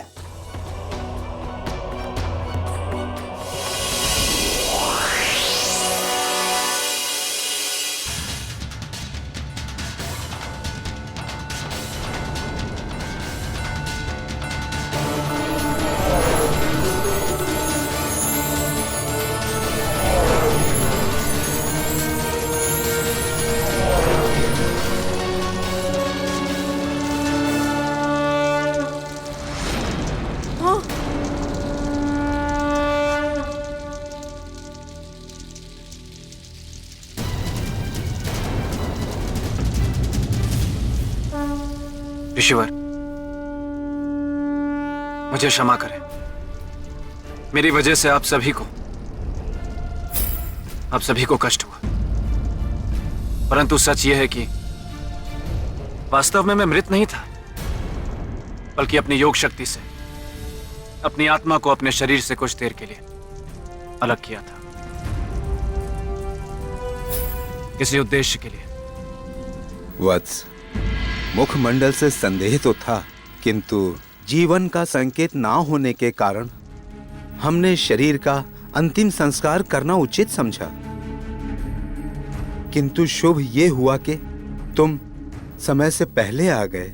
ऋषिवर, मुझे क्षमा करें। मेरी वजह से आप सभी को कष्ट हुआ। परंतु सच यह है कि वास्तव में मैं मृत नहीं था, बल्कि अपनी योग शक्ति से अपनी आत्मा को अपने शरीर से कुछ देर के लिए अलग किया था, किसी उद्देश्य के लिए। वत्स, मुखमंडल से संदेह तो था, किंतु जीवन का संकेत ना होने के कारण हमने शरीर का अंतिम संस्कार करना उचित समझा। किंतु शुभ ये हुआ कि तुम समय से पहले आ गए।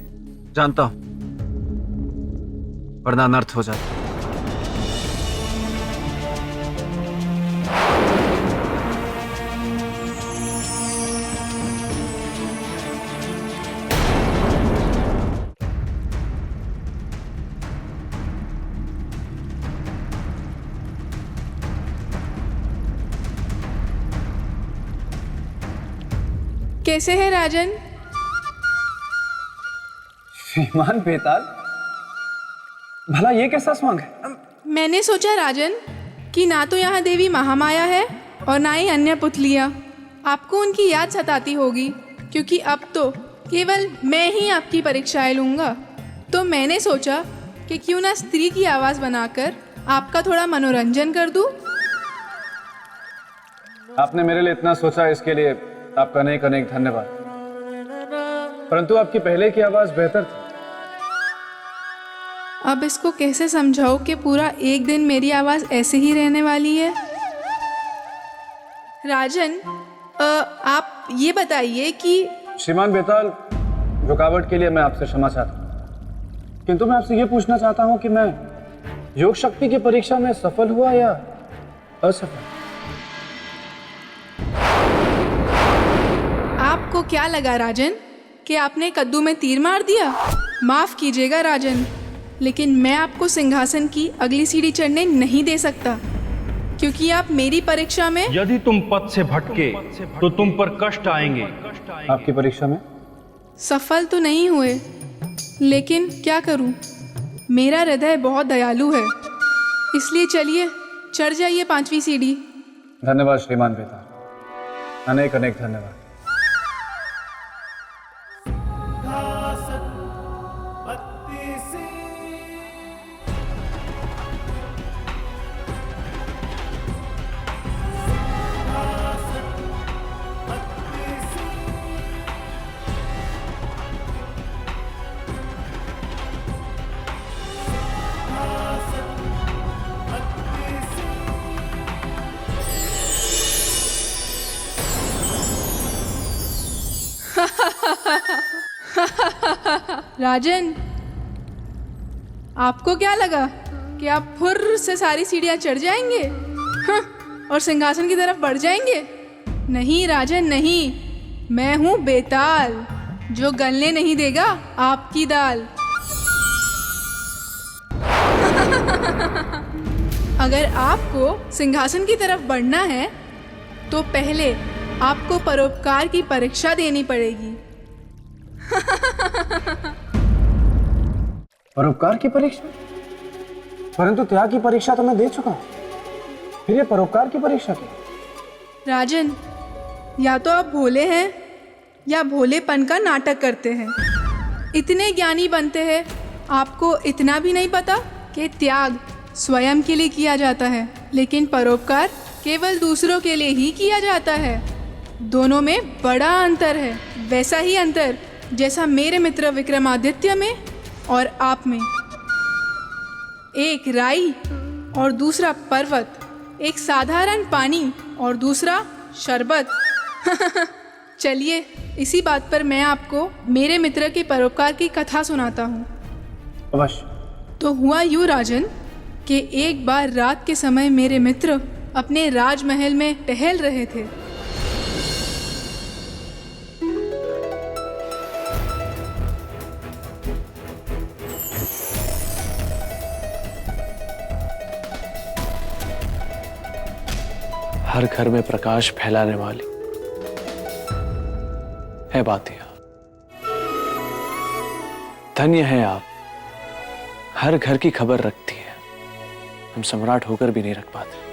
जानता हूं, वरना अनर्थ हो जाता। कैसे है राजन? श्रीमान बेताल, भला ये कैसा स्वांग है? मैंने सोचा राजन कि ना तो यहाँ देवी महामाया है और ना ही अन्य पुतलियाँ। आपको उनकी याद सताती होगी, क्योंकि अब तो केवल मैं ही आपकी परीक्षाएं लूँगा। तो मैंने सोचा कि क्यों ना स्त्री की आवाज़ बनाकर आपका थोड़ा मनोरंजन कर दूँ। आपने मेरे लिए इतना सोचा, इसके लिए आपका अनेक अनेक धन्यवाद। परंतु आपकी पहले की आवाज बेहतर थी। अब इसको कैसे समझाओ कि पूरा एक दिन मेरी आवाज ऐसे ही रहने वाली है? राजन, आप ये बताइए कि श्रीमान बेताल, रुकावट के लिए मैं आपसे क्षमा चाहता हूँ, किंतु मैं आपसे ये पूछना चाहता हूँ कि मैं योग शक्ति की परीक्षा में सफल हुआ या असफल? आपको क्या लगा राजन कि आपने कद्दू में तीर मार दिया? माफ कीजिएगा राजन, लेकिन मैं आपको सिंहासन की अगली सीढ़ी चढ़ने नहीं दे सकता, क्योंकि आप मेरी परीक्षा में, यदि तुम पथ से भटके तो तुम पर कष्ट आएंगे। आपकी परीक्षा में सफल तो नहीं हुए, लेकिन क्या करूं, मेरा हृदय बहुत दयालु है। इसलिए चलिए चढ़ जाइए 5वीं सीढ़ी। धन्यवाद श्रीमान बेताल, अनेक अनेक धन्यवाद। राजन, आपको क्या लगा कि आप फुर्र से सारी सीढ़ियां चढ़ जाएंगे और सिंहासन की तरफ बढ़ जाएंगे? नहीं राजन नहीं, मैं हूं बेताल, जो गलने नहीं देगा आपकी दाल। अगर आपको सिंहासन की तरफ बढ़ना है तो पहले आपको परोपकार की परीक्षा देनी पड़ेगी। परोपकार की परीक्षा? परंतु त्याग की परीक्षा तो मैं दे चुका हूं, फिर ये परोपकार की परीक्षा क्या? राजन, या तो आप भोले हैं या भोलेपन का नाटक करते हैं। इतने ज्ञानी बनते हैं, आपको इतना भी नहीं पता कि त्याग स्वयं के लिए किया जाता है, लेकिन परोपकार केवल दूसरों के लिए ही किया जाता है। दोनों में बड़ा अंतर है, वैसा ही अंतर जैसा मेरे मित्र विक्रमादित्य में और आप में। एक राई और दूसरा पर्वत, एक साधारण पानी और दूसरा शरबत। चलिए, इसी बात पर मैं आपको मेरे मित्र के परोपकार की कथा सुनाता हूँ। अवश्य। तो हुआ यूँ राजन कि एक बार रात के समय मेरे मित्र अपने राजमहल में टहल रहे थे। हर घर में प्रकाश फैलाने वाली है बातिया। धन्य है आप, हर घर की खबर रखती है, हम सम्राट होकर भी नहीं रख पाते।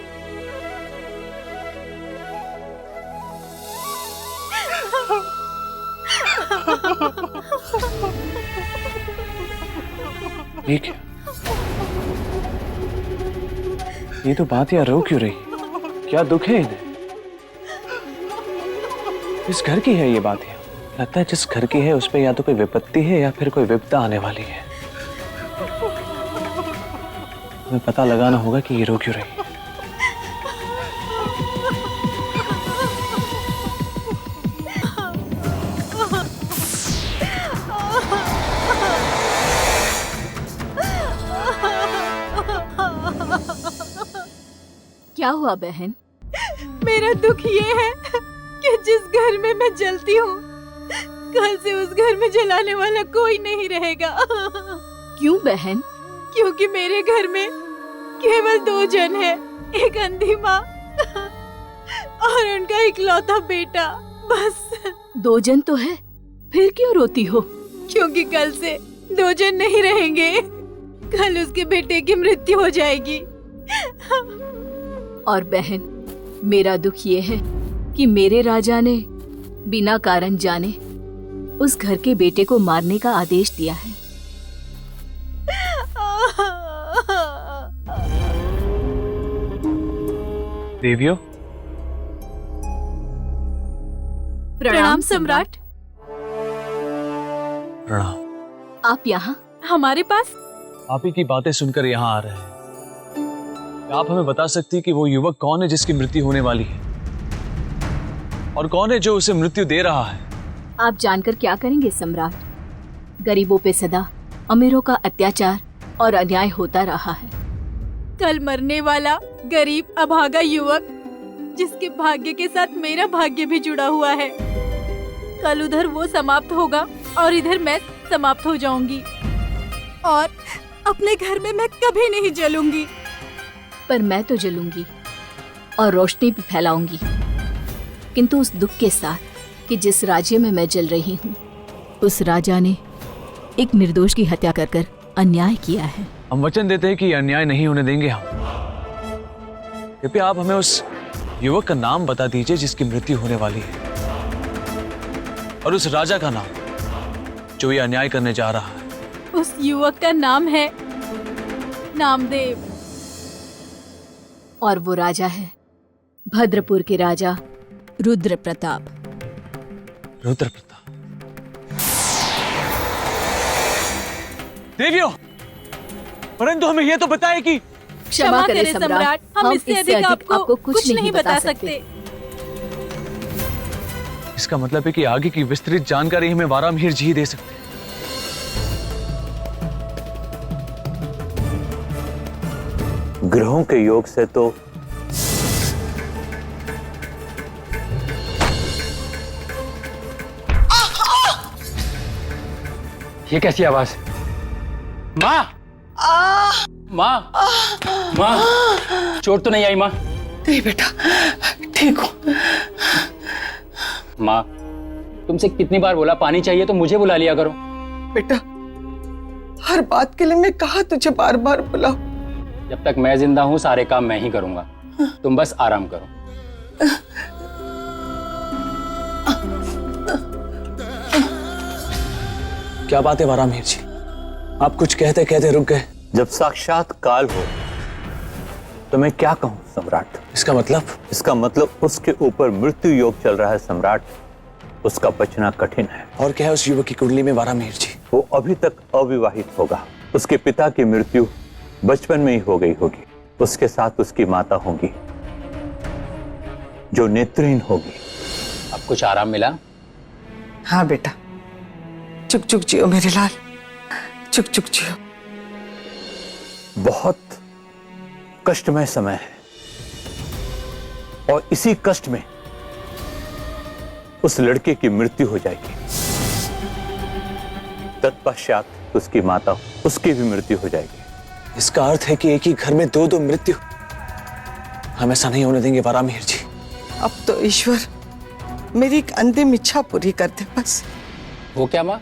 ठीक है, ये तो बातिया रो क्यों रही? क्या दुख है इन्हें? इस घर की है ये बातिया। लगता है जिस घर की है उस पे या तो कोई विपत्ति है या फिर कोई विपदा आने वाली है। हमें पता लगाना होगा कि ये रो क्यों रही है। क्या हुआ बहन? मेरा दुख ये है कि जिस घर में मैं जलती हूँ, कल से उस घर में जलाने वाला कोई नहीं रहेगा। क्यों बहन? क्योंकि मेरे घर में केवल 2 जन हैं, एक अंधी माँ और उनका इकलौता बेटा, बस। 2 जन तो है, फिर क्यों रोती हो? क्योंकि कल से 2 जन नहीं रहेंगे, कल उसके बेटे की मृत्यु हो जाएगी। और बहन, मेरा दुख ये है कि मेरे राजा ने बिना कारण जाने उस घर के बेटे को मारने का आदेश दिया है। देवियों, प्रणाम सम्राट। प्रणाम। आप यहाँ हमारे पास? आप ही की बातें सुनकर यहाँ आ रहे हैं। क्या आप हमें बता सकती कि वो युवक कौन है जिसकी मृत्यु होने वाली है, और कौन है जो उसे मृत्यु दे रहा है? आप जानकर क्या करेंगे सम्राट? गरीबों पे सदा अमीरों का अत्याचार और अन्याय होता रहा है। कल मरने वाला गरीब अभागा युवक, जिसके भाग्य के साथ मेरा भाग्य भी जुड़ा हुआ है, कल उधर वो समाप्त होगा और इधर मैं समाप्त हो जाऊंगी, और अपने घर में मैं कभी नहीं जलूंगी। पर मैं तो जलूंगी और रोशनी भी फैलाऊंगी, किंतु उस दुख के साथ कि जिस राज्य में मैं जल रही हूँ, उस राजा ने एक निर्दोष की हत्या कर कर अन्याय किया है। हम वचन देते हैं कि अन्याय नहीं होने देंगे हम। कृपया आप हमें उस युवक का नाम बता दीजिए जिसकी मृत्यु होने वाली है, और उस राजा का नाम जो ये अन्याय करने जा रहा है। उस युवक का नाम है नामदेव। और वो राजा है भद्रपुर के राजा रुद्र प्रताप। रुद्र प्रताप। देवियों, परंतु हमें यह तो बताए कि क्षमा करें सम्राट, हम इससे अधिक आपको कुछ नहीं बता सकते। इसका मतलब है कि आगे की विस्तृत जानकारी हमें वारामिहिर जी ही दे सकते हैं। ग्रहों के योग से तो ये कैसी आवाज? माँ, माँ, माँ, चोट तो नहीं आई माँ? नहीं बेटा, ठीक हो। माँ, तुमसे कितनी बार बोला पानी चाहिए तो मुझे बुला लिया करो। बेटा, हर बात के लिए मैं कहा तुझे बार बार बुलाऊं। जब तक मैं जिंदा हूँ सारे काम मैं ही करूंगा, तुम बस आराम करो। क्या बात है वारामिहिर जी, आप कुछ कहते कहते रुक गए। जब साक्षात काल हो तो मैं क्या कहूं सम्राट? इसका मतलब? इसका मतलब उसके ऊपर मृत्यु योग चल रहा है सम्राट, उसका बचना कठिन है। और क्या है उस युवक की कुंडली में वारामिहिर जी? वो अभी तक अविवाहित होगा। उसके पिता की मृत्यु बचपन में ही हो गई होगी। उसके साथ उसकी माता होगी जो नेत्रहीन होगी। अब कुछ आराम मिला? हाँ बेटा, चुक चुक जियो मेरे लाल, चुक चुक जियो। बहुत कष्टमय समय है और इसी कष्ट में उस लड़के की मृत्यु हो जाएगी। तत्पश्चात उसकी माता, उसकी भी मृत्यु हो जाएगी। इसका अर्थ है कि एक ही घर में दो दो मृत्यु। हम ऐसा नहीं होने देंगे वारामिहिर जी। अब तो ईश्वर मेरी एक अंतिम इच्छा पूरी कर दे बस। वो क्या माँ?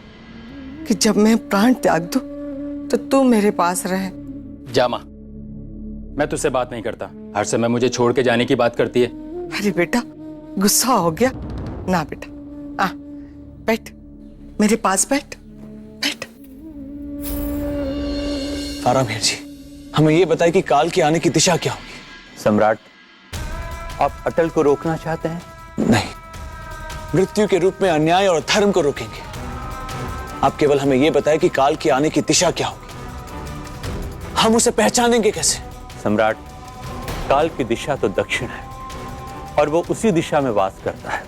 कि जब मैं प्राण त्याग दूं तो तू मेरे पास रहे। जा माँ, मैं तुझसे बात नहीं करता। हर समय मुझे छोड़ के जाने की बात करती है। अरे बेटा, गुस्सा हो गया ना बेटा। आ बैठ, मेरे पास बैठ। वारामिहिर जी, हमें यह बताइए कि काल के आने की दिशा क्या होगी? सम्राट, आप अटल को रोकना चाहते हैं? नहीं, मृत्यु के रूप में अन्याय और धर्म को रोकेंगे। आप केवल हमें यह बताएं कि काल के आने की दिशा क्या होगी, हम उसे पहचानेंगे कैसे? सम्राट, काल की दिशा तो दक्षिण है और वो उसी दिशा में वास करता है।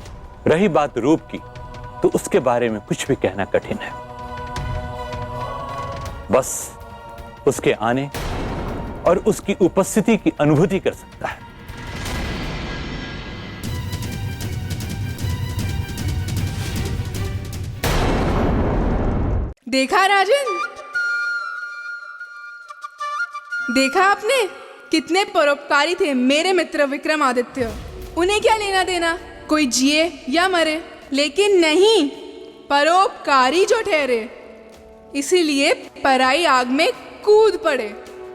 रही बात रूप की, तो उसके बारे में कुछ भी कहना कठिन है। बस उसके आने और उसकी उपस्थिति की अनुभूति कर सकता है। देखा राजन, देखा आपने कितने परोपकारी थे मेरे मित्र विक्रमादित्य। उन्हें क्या लेना देना कोई जिए या मरे, लेकिन नहीं, परोपकारी जो ठहरे इसीलिए पराई आग में कूद पड़े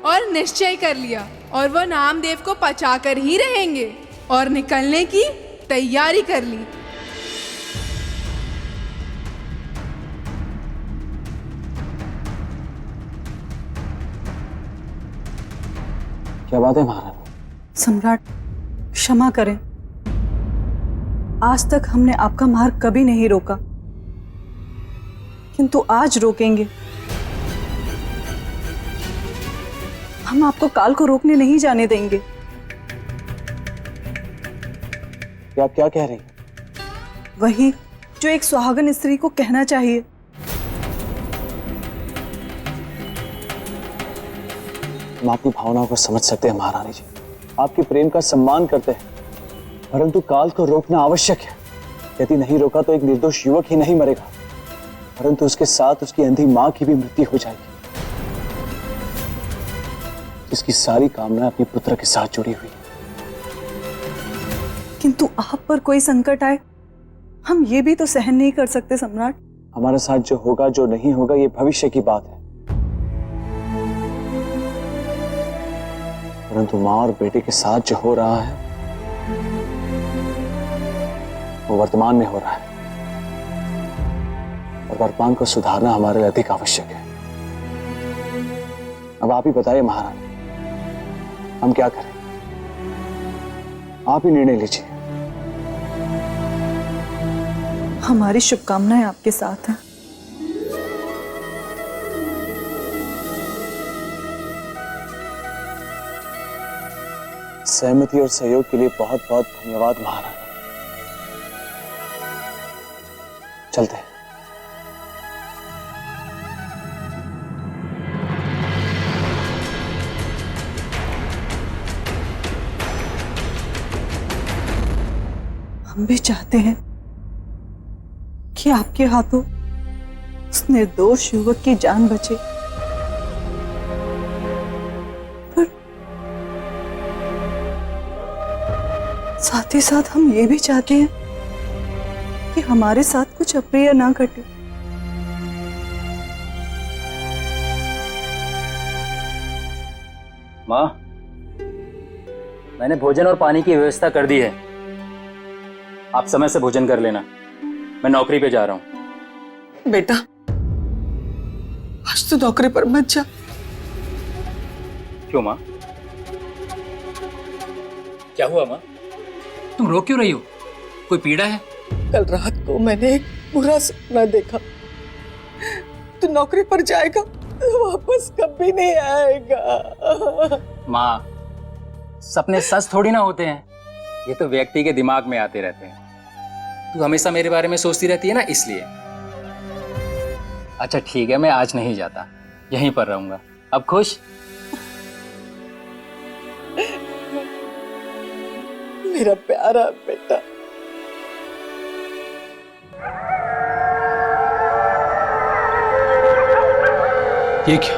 और निश्चय कर लिया, और वह नामदेव को पचाकर ही रहेंगे और निकलने की तैयारी कर ली। क्या बात है महाराज? सम्राट, क्षमा करें, आज तक हमने आपका मार्ग कभी नहीं रोका, किंतु आज रोकेंगे। हम आपको काल को रोकने नहीं जाने देंगे। क्या आप क्या कह रही हैं? वही जो एक सुहागन स्त्री को कहना चाहिए। हम आपकी भावनाओं को समझ सकते हैं महारानी जी, आपके प्रेम का सम्मान करते हैं, परंतु काल को रोकना आवश्यक है। यदि नहीं रोका तो एक निर्दोष युवक ही नहीं मरेगा, परंतु उसके साथ उसकी अंधी मां की भी मृत्यु हो जाएगी, जिसकी सारी कामना अपने पुत्र के साथ जुड़ी हुई है। किंतु आप पर कोई संकट आए, हम ये भी तो सहन नहीं कर सकते सम्राट। हमारे साथ जो होगा जो नहीं होगा ये भविष्य की बात है, परंतु मां और बेटे के साथ जो हो रहा है वो वर्तमान में हो रहा है, और वर्तमान को सुधारना हमारे लिए अधिक आवश्यक है। अब आप ही बताइए महारानी, हम क्या करें? आप ही निर्णय लीजिए। हमारी शुभकामनाएं आपके साथ हैं। सहमति और सहयोग के लिए बहुत बहुत धन्यवाद महारानी। चलते हैं। हम भी चाहते हैं कि आपके हाथों उस निर्दोष युवक की जान बचे, पर साथ ही साथ हम ये भी चाहते हैं कि हमारे साथ कुछ अप्रिय ना घटे। माँ, मैंने भोजन और पानी की व्यवस्था कर दी है। आप समय से भोजन कर लेना। मैं नौकरी पे जा रहा हूँ। बेटा, आज तो नौकरी पर मत जा। क्यों माँ? क्या हुआ माँ? तुम रो क्यों रही हो? कोई पीड़ा है? कल रात को मैंने एक बुरा सपना देखा। तू नौकरी पर जाएगा तो वापस कभी नहीं आएगा। माँ, सपने सच थोड़ी ना होते हैं, ये तो व्यक्ति के दिमाग में आते रहते हैं। तू हमेशा मेरे बारे में सोचती रहती है ना, इसलिए। अच्छा ठीक है, मैं आज नहीं जाता, यहीं पर रहूंगा। अब खुश? मेरा प्यारा बेटा। ये क्या?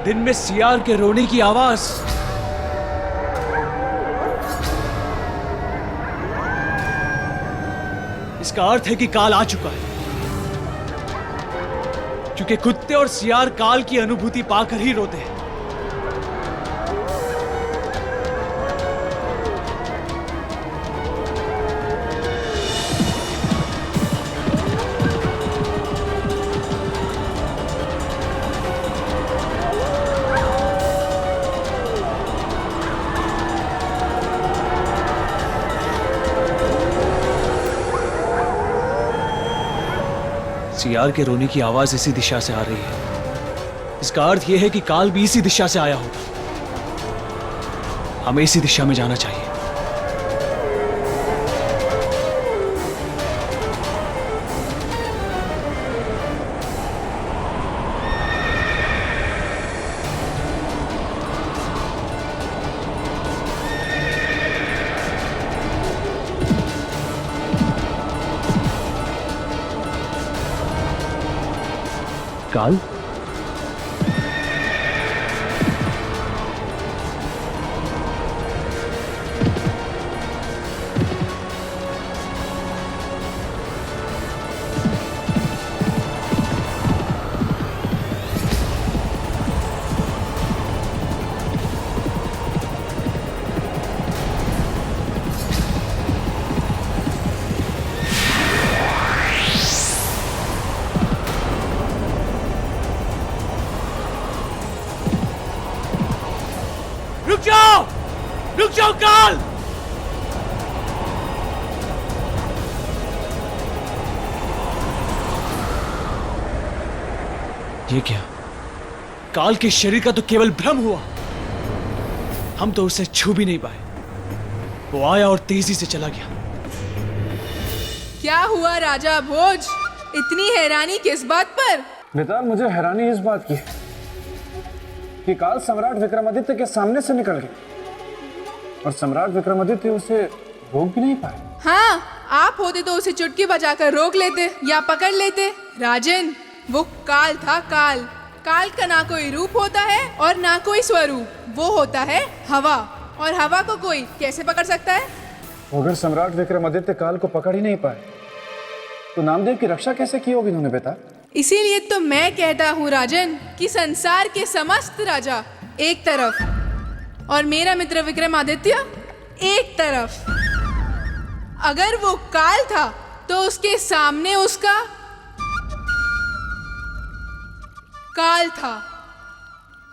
दिन में सियार के रोने की आवाज। इसका अर्थ है कि काल आ चुका है, क्योंकि कुत्ते और सियार काल की अनुभूति पाकर ही रोते हैं। सियार के रोने की आवाज इसी दिशा से आ रही है। इसका अर्थ यह है कि काल भी इसी दिशा से आया होगा। हमें इसी दिशा में जाना चाहिए। काल, रुक जाओ काल! ये क्या? काल के शरीर का तो केवल भ्रम हुआ। हम तो उसे छू भी नहीं पाए। वो आया और तेजी से चला गया। क्या हुआ राजा भोज? इतनी हैरानी किस बात पर? बेटा, मुझे हैरानी इस बात की है कि काल सम्राट विक्रमादित्य के सामने से निकल गए और सम्राट विक्रमादित्य उसे रोक भी नहीं पाए। हाँ, आप होते तो उसे चुटकी बजाकर रोक लेते या पकड़ लेते। राजन, वो काल था। काल का ना कोई रूप होता है और ना कोई स्वरूप। वो होता है हवा, और हवा को कोई कैसे पकड़ सकता है? अगर सम्राट विक्रमादित्य काल को पकड़ ही नहीं पाए तो नामदेव की रक्षा कैसे की होगी उन्होंने बेटा? इसीलिए तो मैं कहता हूँ राजन कि संसार के समस्त राजा एक तरफ और मेरा मित्र विक्रमादित्य एक तरफ। अगर वो काल था तो उसके सामने उसका काल था,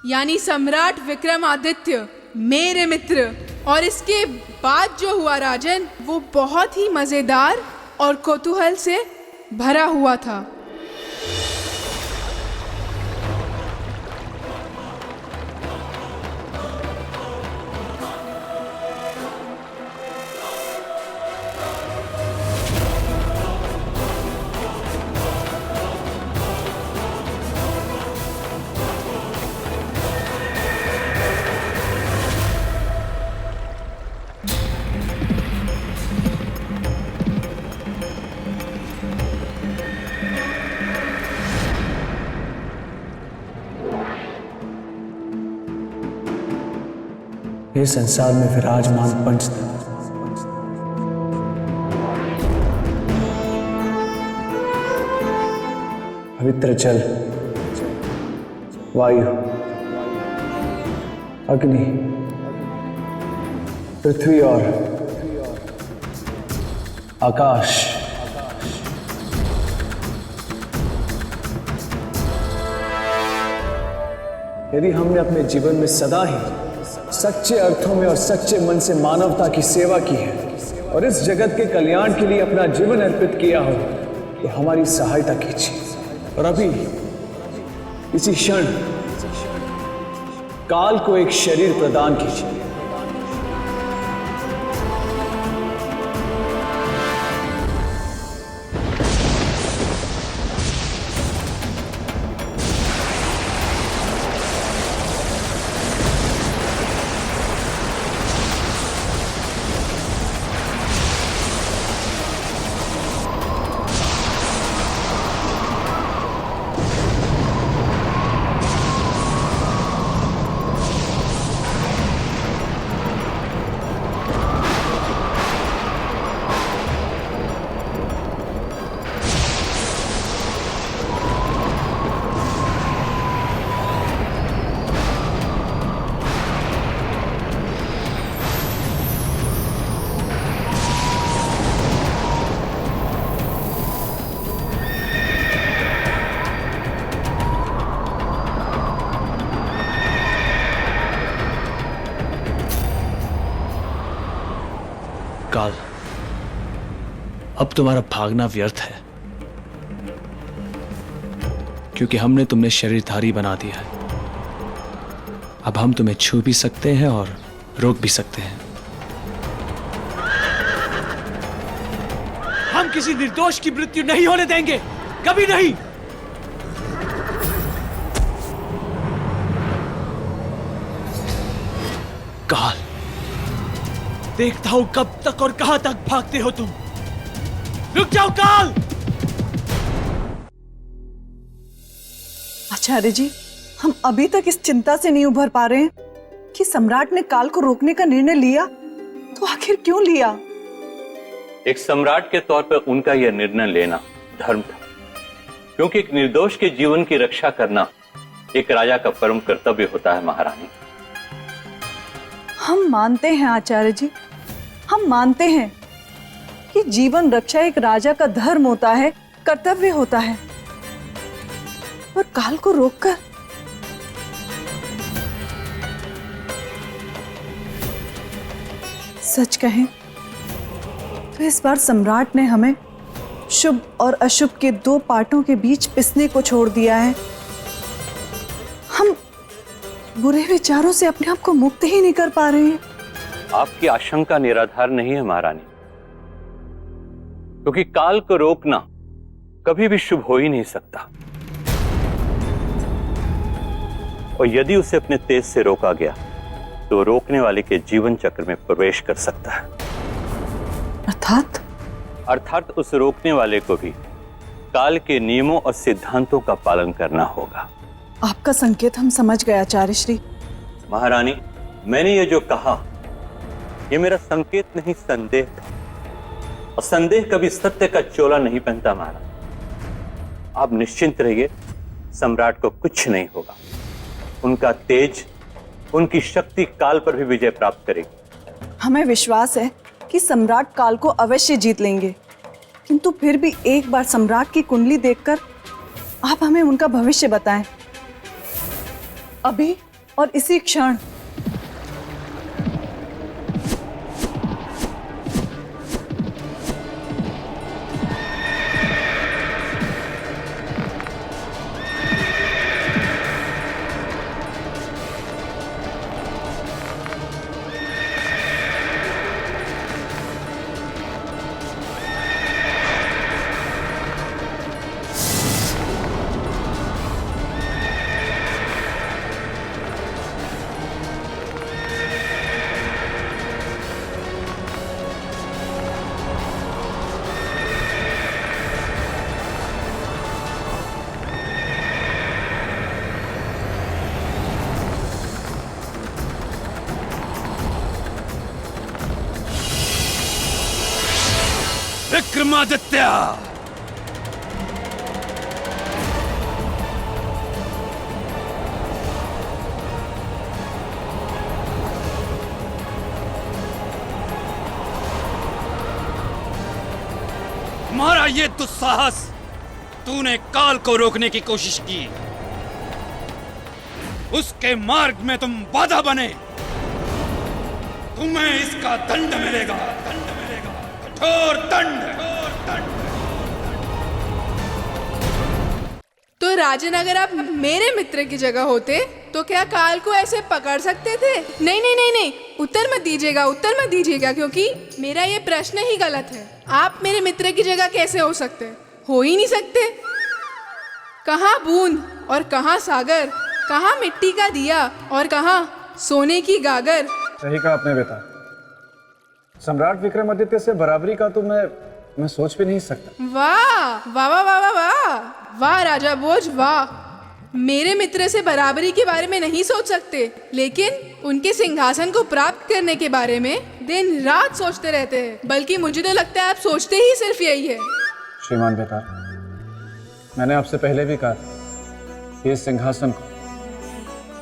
यानी सम्राट विक्रमादित्य, मेरे मित्र। और इसके बाद जो हुआ राजन, वो बहुत ही मजेदार और कौतूहल से भरा हुआ था। ये संसार में विराजमान पंचतत्व, पवित्र जल, वायु, अग्नि, पृथ्वी और आकाश, यदि हमने अपने जीवन में सदा ही सच्चे अर्थों में और सच्चे मन से मानवता की सेवा की है और इस जगत के कल्याण के लिए अपना जीवन अर्पित किया हो, तो हमारी सहायता कीजिए। और अभी इसी क्षण काल को एक शरीर प्रदान कीजिए। काल, अब तुम्हारा भागना व्यर्थ है, क्योंकि हमने तुम्हें शरीरधारी बना दिया है। अब हम तुम्हें छू भी सकते हैं और रोक भी सकते हैं। हम किसी निर्दोष की मृत्यु नहीं होने देंगे, कभी नहीं। काल, देखता हूं कब तक और कहां तक भागते हो तुम। रुक जाओ काल। आचार्य जी, हम अभी तक इस चिंता से नहीं उभर पा रहे हैं कि सम्राट ने काल को रोकने का निर्णय लिया, तो आखिर क्यों लिया? एक सम्राट के तौर पर उनका यह निर्णय लेना धर्म था, क्योंकि एक निर्दोष के जीवन की रक्षा करना एक राजा का परम कर्तव्य होता है। महारानी, हम मानते हैं आचार्य जी, हम मानते हैं कि जीवन रक्षा एक राजा का धर्म होता है, कर्तव्य होता है। पर काल को रोककर सच कहें तो इस बार सम्राट ने हमें शुभ और अशुभ के दो पार्टों के बीच पिसने को छोड़ दिया है। हम बुरे विचारों से अपने आप को मुक्त ही नहीं कर पा रहे हैं। आपकी आशंका निराधार नहीं है महारानी, क्योंकि काल को रोकना कभी भी शुभ हो ही नहीं सकता, और यदि उसे अपने तेज से रोका गया तो रोकने वाले के जीवन चक्र में प्रवेश कर सकता है। अर्थात उस रोकने वाले को भी काल के नियमों और सिद्धांतों का पालन करना होगा। आपका संकेत हम समझ गए आचार्य श्री। महारानी, मैंने ये जो कहा ये मेरा संकेत नहीं, संदेह था, और संदेह कभी सत्य का चोला नहीं पहनता। महाराज, आप निश्चिंत रहिए, सम्राट को कुछ नहीं होगा। उनका तेज, उनकी शक्ति काल पर भी विजय प्राप्त करेगी। हमें विश्वास है कि सम्राट काल को अवश्य जीत लेंगे, किंतु फिर भी एक बार सम्राट की कुंडली देखकर आप हमें उनका भविष्य बताएं, अभी और इसी क्षण। विक्रमादित्य, तुम्हारा ये दुस्साहस, तूने काल को रोकने की कोशिश की, उसके मार्ग में तुम बाधा बने, तुम्हें इसका दंड मिलेगा, कठोर दंड। तो राजन, अगर आप मेरे मित्र की जगह होते तो क्या काल को ऐसे पकड़ सकते थे? नहीं नहीं नहीं नहीं, उत्तर मत दीजिएगा, क्योंकि मेरा ये प्रश्न ही गलत है। आप मेरे मित्र की जगह कैसे हो सकते? हो ही नहीं सकते। कहाँ बूंद और कहाँ सागर, कहाँ मिट्टी का दिया और कहाँ सोने की गागर। सही कहा आपने बेटा। सम्राट विक्रमादित्य से बराबरी का तो मैं सोच भी नहीं सकता। वाह वाह वाह वाह वाह वाह राजा भोज, वाह। मेरे मित्र से बराबरी के बारे में नहीं सोच सकते, लेकिन उनके सिंहासन को प्राप्त करने के बारे में दिन रात सोचते रहते हैं। बल्कि मुझे तो लगता है आप सोचते ही सिर्फ यही है। श्रीमान बेटा, मैंने आपसे पहले भी कहा कि इस सिंहासन को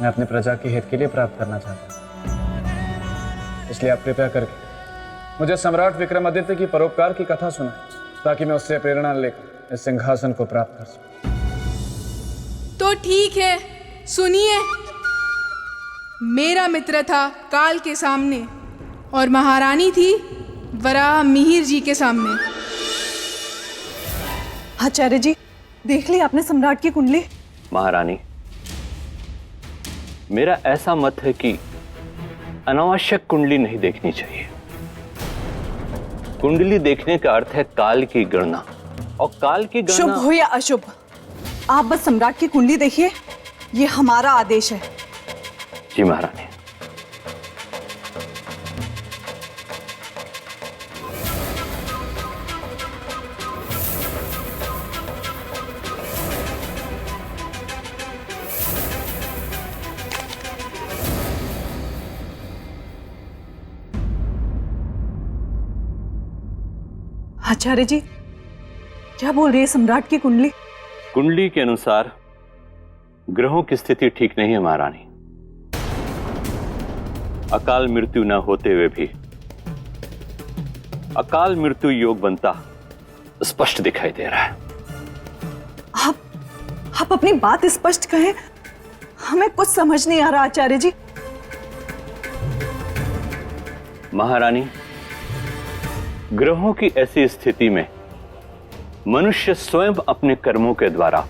मैं अपनी प्रजा के हित के लिए प्राप्त करना चाहता हूँ। इसलिए आप कृपया करके मुझे सम्राट विक्रमादित्य की परोपकार की कथा सुनाएं, ताकि मैं उससे प्रेरणा लेकर इस सिंहासन को प्राप्त कर सकूं। तो ठीक है, सुनिए। मेरा मित्र था काल के सामने और महारानी थी वराह मिहिर जी के सामने। आचार्य जी, देख ली आपने सम्राट की कुंडली? महारानी, मेरा ऐसा मत है कि अनावश्यक कुंडली नहीं देखनी चाहिए। कुंडली देखने का अर्थ है काल की गणना, और काल की गणना शुभ हो या अशुभ, आप बस सम्राट की कुंडली देखिए, ये हमारा आदेश है। जी महारानी। आचार्य जी, क्या बोल रही है सम्राट की कुंडली? कुंडली के अनुसार ग्रहों की स्थिति ठीक नहीं है महारानी। अकाल मृत्यु न होते हुए भी अकाल मृत्यु योग बनता स्पष्ट दिखाई दे रहा है। आप अपनी बात स्पष्ट कहें, हमें कुछ समझ नहीं आ रहा आचार्य जी। महारानी, ग्रहों की ऐसी स्थिति में मनुष्य स्वयं अपने कर्मों के द्वारा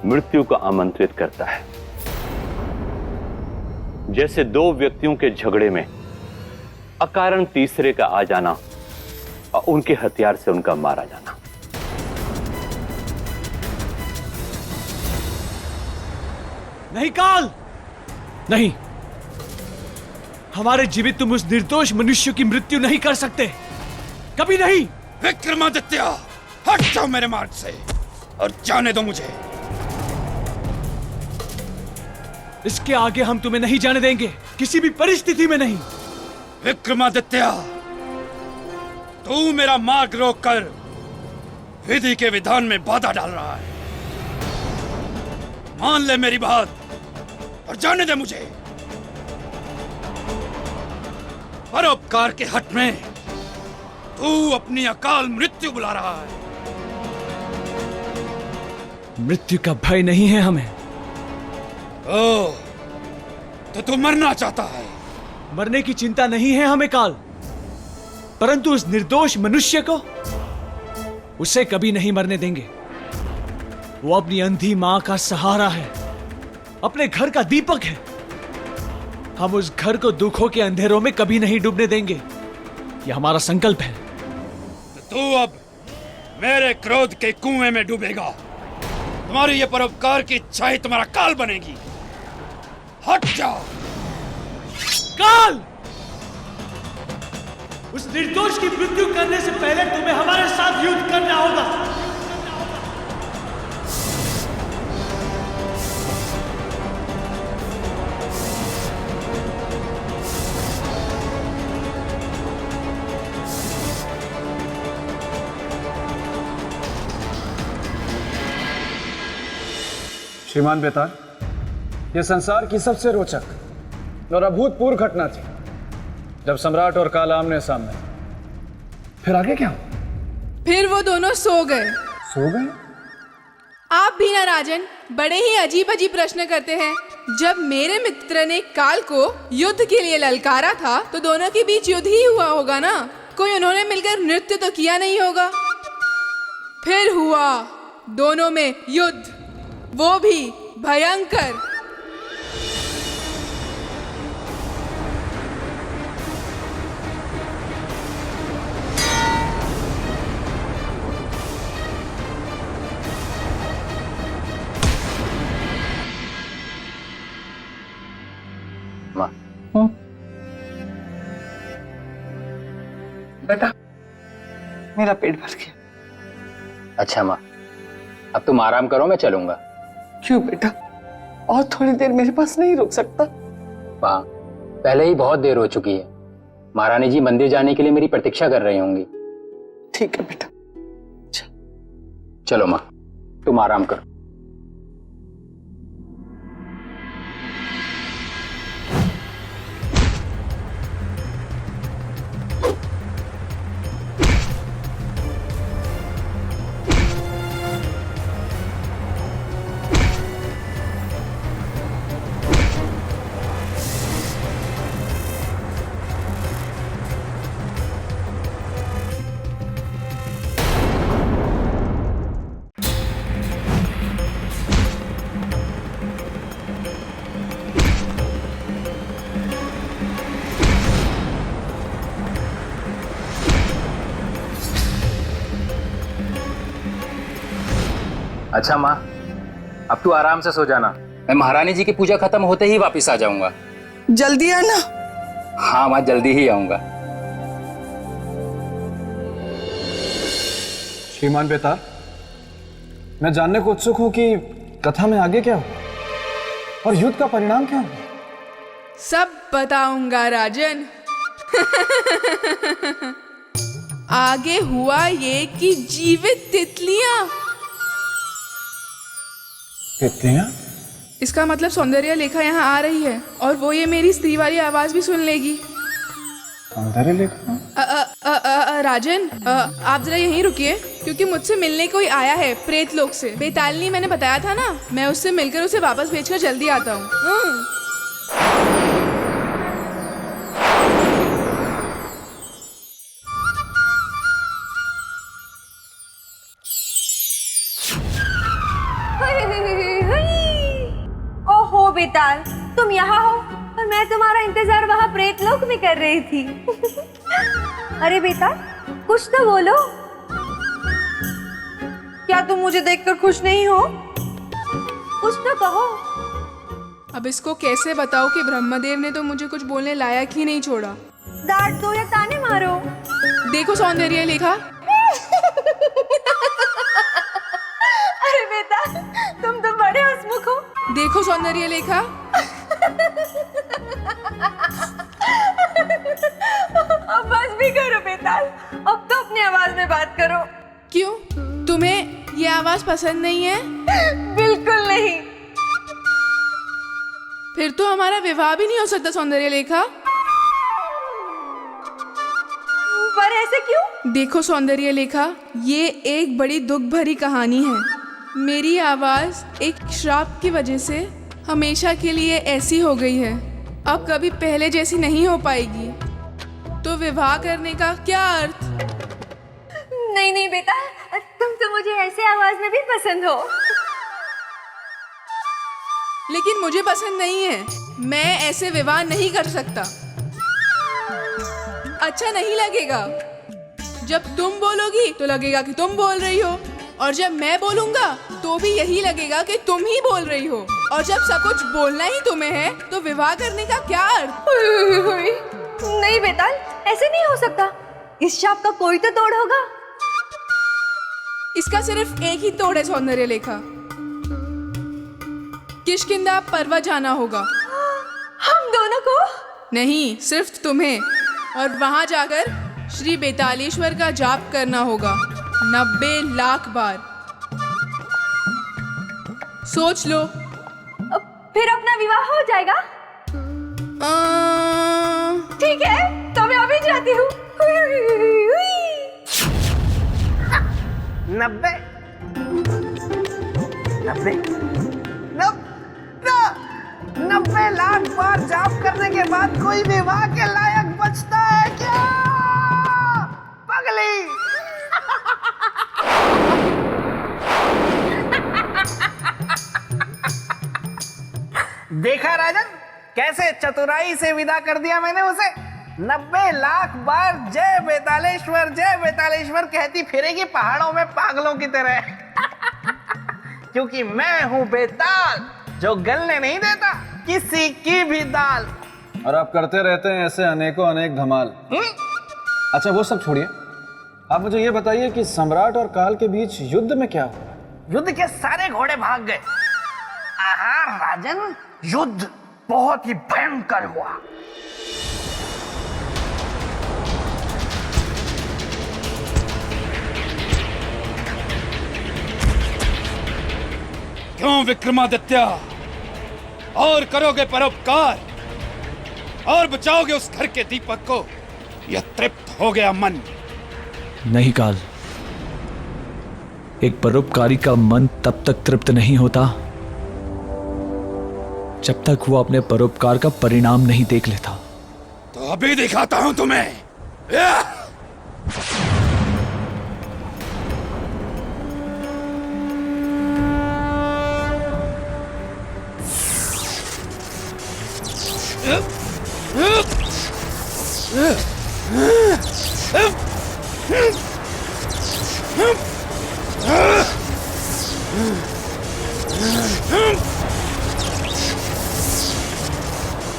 मृत्यु को आमंत्रित करता है। जैसे दो व्यक्तियों के झगड़े में अकारण तीसरे का आ जाना और उनके हथियार से उनका मारा जाना। नहीं काल, नहीं, हमारे जीवित तुम उस निर्दोष मनुष्य की मृत्यु नहीं कर सकते, कभी नहीं। विक्रमादित्य, हट जाओ मेरे मार्ग से और जाने दो मुझे। इसके आगे हम तुम्हें नहीं जाने देंगे, किसी भी परिस्थिति में नहीं। विक्रमादित्य, तू मेरा मार्ग रोककर विधि के विधान में बाधा डाल रहा है। मान ले मेरी बात और जाने दे मुझे। परोपकार के हट में तू अपनी अकाल मृत्यु बुला रहा है। मृत्यु का भय नहीं है हमें। ओह, तो तू मरना चाहता है? मरने की चिंता नहीं है हमें काल, परंतु उस निर्दोष मनुष्य को, उसे कभी नहीं मरने देंगे। वो अपनी अंधी मां का सहारा है, अपने घर का दीपक है। हम उस घर को दुखों के अंधेरों में कभी नहीं डूबने देंगे। यह हमारा संकल्प है। तो तू अब मेरे क्रोध के कुएं में डूबेगा। तुम्हारी ये परोपकार की इच्छा ही तुम्हारा काल बनेगी। हट जाओ। काल, उस निर्दोष की मृत्यु करने से पहले तुम्हें हमारे साथ युद्ध करना होगा। श्रीमान बेताल, यह संसार की सबसे रोचक और अभूतपूर्व घटना थी जब सम्राट और काल आमने सामने। फिर आगे क्या? फिर वो दोनों सो गए। सो गए? आप भी ना राजन, बड़े ही अजीब अजीब प्रश्न करते हैं। जब मेरे मित्र ने काल को युद्ध के लिए ललकारा था तो दोनों के बीच युद्ध ही हुआ होगा ना। कोई उन्होंने मिलकर नृत्य तो किया नहीं होगा। फिर हुआ दोनों में युद्ध, वो भी भयंकर। बेटा, मेरा पेट भर गया। अच्छा माँ, अब तुम आराम करो, मैं चलूंगा। क्यों बेटा, और थोड़ी देर मेरे पास नहीं रुक सकता? माँ, पहले ही बहुत देर हो चुकी है। महारानी जी मंदिर जाने के लिए मेरी प्रतीक्षा कर रही होंगी। ठीक है बेटा। चलो माँ, तुम आराम करो। अच्छा माँ, अब तू आराम से सो जाना। मैं महारानी जी की पूजा खत्म होते ही वापस आ जाऊंगा। जल्दी आना। हाँ माँ, जल्दी ही आऊंगा। श्रीमान बेताल, मैं जानने को उत्सुक हूं कि कथा में आगे क्या हुआ और युद्ध का परिणाम क्या हुआ। सब बताऊंगा राजन। आगे हुआ ये कि जीवित तितलियां। तितलियां? इसका मतलब सौंदर्य लेखा यहाँ आ रही है और वो ये मेरी स्त्री वाली आवाज भी सुन लेगी। सौंदर्य लेखा? राजन, आप जरा यहीं रुकिए क्योंकि मुझसे मिलने कोई आया है प्रेत लोक से। बेतालनी मैंने बताया था ना, मैं उससे मिलकर उसे वापस भेजकर जल्दी आता हूँ। ओहो बेताल, तुम यहाँ हो और मैं तुम्हारा इंतजार वहाँ प्रेत लोक में कर रही थी। अरे बेताल, कुछ तो बोलो। क्या तुम मुझे देखकर खुश नहीं हो? कुछ तो कहो। अब इसको कैसे बताओ कि ब्रह्मदेव ने तो मुझे कुछ बोलने लायक ही नहीं छोड़ा। डांट दो या ताने मारो। देखो सौंदर्य लेखा। अरे बेटा, तुम तो बड़े हंसमुख हो। देखो सौंदर्य लेखा। अब बस भी करो बेताल, अब तो अपनी आवाज में बात करो। क्यों, तुम्हें ये आवाज पसंद नहीं है? बिल्कुल नहीं। फिर तो हमारा विवाह भी नहीं हो सकता सौंदर्य लेखा। पर ऐसे क्यों? देखो सौंदर्य लेखा, ये एक बड़ी दुख भरी कहानी है। मेरी आवाज एक श्राप की वजह से हमेशा के लिए ऐसी हो गई है, अब कभी पहले जैसी नहीं हो पाएगी। तो विवाह करने का क्या अर्थ? नहीं नहीं बेटा, तुम तो मुझे ऐसे आवाज में भी पसंद हो। लेकिन मुझे पसंद नहीं है, मैं ऐसे विवाह नहीं कर सकता। अच्छा नहीं लगेगा। जब तुम बोलोगी तो लगेगा कि तुम बोल रही हो, और जब मैं बोलूंगा तो भी यही लगेगा कि तुम ही बोल रही हो। और जब सब कुछ बोलना ही तुम्हें है तो विवाह करने का क्या अर्थ? नहीं बेटा, ऐसे नहीं हो सकता। इस शाप का कोई तो तोड़ होगा। इसका सिर्फ एक ही तोड़ है सौंदर्य लेखा। किष्किंधा पर्वत जाना होगा। हम दोनों को? नहीं, सिर्फ तुम्हें। और वहां जाकर श्री बेतालेश्वर का जाप करना होगा 90 लाख बार। सोच लो। फिर अपना विवाह हो जाएगा? ठीक है, तो मैं अभी जाती हूँ। 90 लाख बार जाप करने के बाद कोई विवाह के लायक बचता है क्या? पगली। देखा राजन, कैसे चतुराई से विदा कर दिया मैंने उसे। 90 लाख बार जय बेतालेश्वर कहती फिरेगी पहाड़ों में पागलों की तरह। क्योंकि मैं हूं बेताल, जो गलने नहीं देता किसी की भी दाल। और आप करते रहते हैं ऐसे अनेकों अनेक धमाल। अच्छा वो सब छोड़िए, आप मुझे ये बताइए कि सम्राट और काल के बीच युद्ध में क्या हुआ? युद्ध के सारे घोड़े भाग गए। आहा राजन, युद्ध बहुत ही भयंकर हुआ। क्यों विक्रमादित्य, और करोगे परोपकार और बचाओगे उस घर के दीपक को? यह तृप्त हो गया मन। नहीं काल, एक परोपकारी का मन तब तक तृप्त नहीं होता जब तक वो अपने परोपकार का परिणाम नहीं देख लेता। तो अभी दिखाता हूं तुम्हें।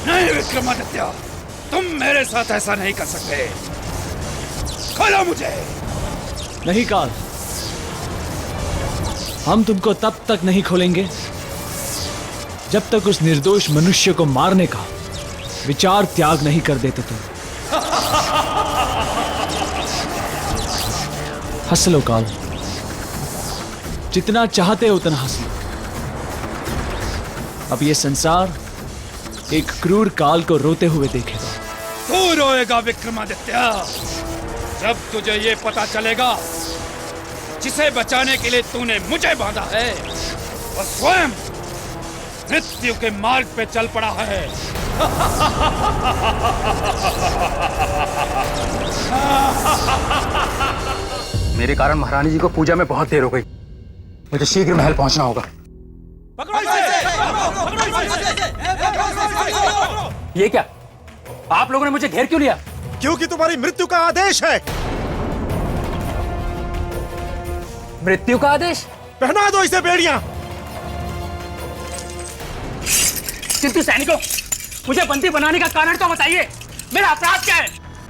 नहीं विक्रमादित्य, तुम मेरे साथ ऐसा नहीं कर सकते। खोलो मुझे। नहीं काल, हम तुमको तब तक नहीं खोलेंगे जब तक उस निर्दोष मनुष्य को मारने का विचार त्याग नहीं कर देते तुम। हंस लो काल, जितना चाहते हो उतना हंस लो। अब ये संसार एक क्रूर काल को रोते हुए देखेगा। तू रोएगा विक्रमादित्य, जब तुझे ये पता चलेगा जिसे बचाने के लिए तूने मुझे बांधा है वो स्वयं मृत्यु के मार्ग पे चल पड़ा है। मेरे कारण महारानी जी को पूजा में बहुत देर हो गई। मुझे शीघ्र महल पहुंचना होगा। ये क्या? आप लोगों ने मुझे घेर क्यों लिया? क्योंकि तुम्हारी मृत्यु का आदेश है। मृत्यु का आदेश? पहना दो इसे बेड़ियां। किंतु सैनिकों, मुझे बंदी बनाने का कारण तो बताइए। मेरा अपराध क्या है?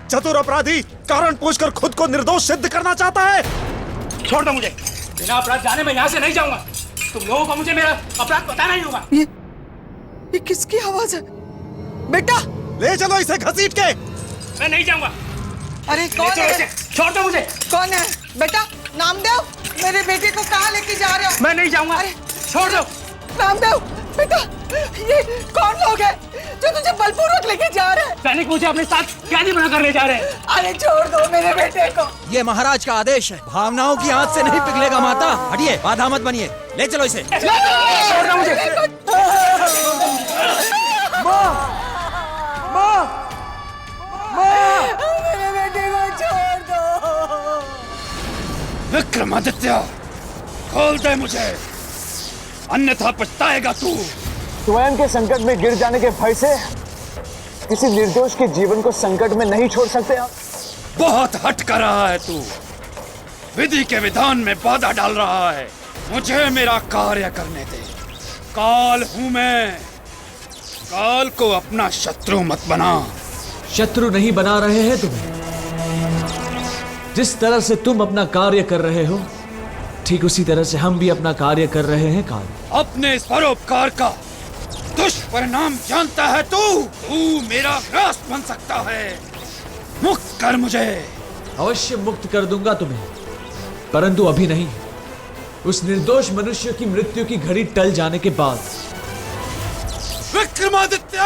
चतुर अपराधी कारण पूछकर खुद को निर्दोष सिद्ध करना चाहता है। छोड़ दो मुझे। बिना अपराध जाने मैं यहाँ से नहीं जाऊंगा। तुम लोगों को मुझे मेरा अपराध बताना ही होगा। ये किसकी आवाज है? बेटा ले चलो इसे घसीट के। मैं नहीं जाऊंगा। अरे कौन है? छोड़ दो मुझे। कौन है? बेटा नामदेव, मेरे बेटे को कहाँ लेके जा रहे हो? मैं नहीं जाऊंगा। छोड़ दो। नामदेव, बेटा, ये कौन लोग हैं जो तुझे बलपूर्वक लेके जा रहे हैं? सैनिक मुझे अपने साथ कैदी बनाकर ले जा रहे हैं। अरे छोड़ दो मेरे बेटे को। ये महाराज का आदेश है, भावनाओं की आंच से नहीं पिघलेगा माता। हटिए, बाधा मत बनिए, ले चलो इसे। छोड़ दो मुझे। मेरे बेटे को छोड़ दो। विक्रमादित्य, खोल दे मुझे, अन्यथा पछताएगा तू। स्वयं के संकट में गिर जाने के भय से किसी निर्दोष के जीवन को संकट में नहीं छोड़ सकते आप। बहुत हट कर रहा है तू, विधि के विधान में बाधा डाल रहा है। मुझे मेरा कार्य करने दे। काल हूं मैं, काल को अपना शत्रु मत बना। शत्रु नहीं बना रहे हैं तुम्हें। जिस तरह से तुम अपना कार्य कर रहे हो, ठीक उसी तरह से हम भी अपना कार्य कर रहे हैं काल। अपने इस परोपकार का दुष्परिणाम जानता है तू मेरा ग्रास बन सकता है। मुक्त कर मुझे। अवश्य मुक्त कर दूंगा तुम्हें, परंतु अभी नहीं। उस निर्दोष मनुष्य की मृत्यु की घड़ी टल जाने के बाद। विक्रमादित्य,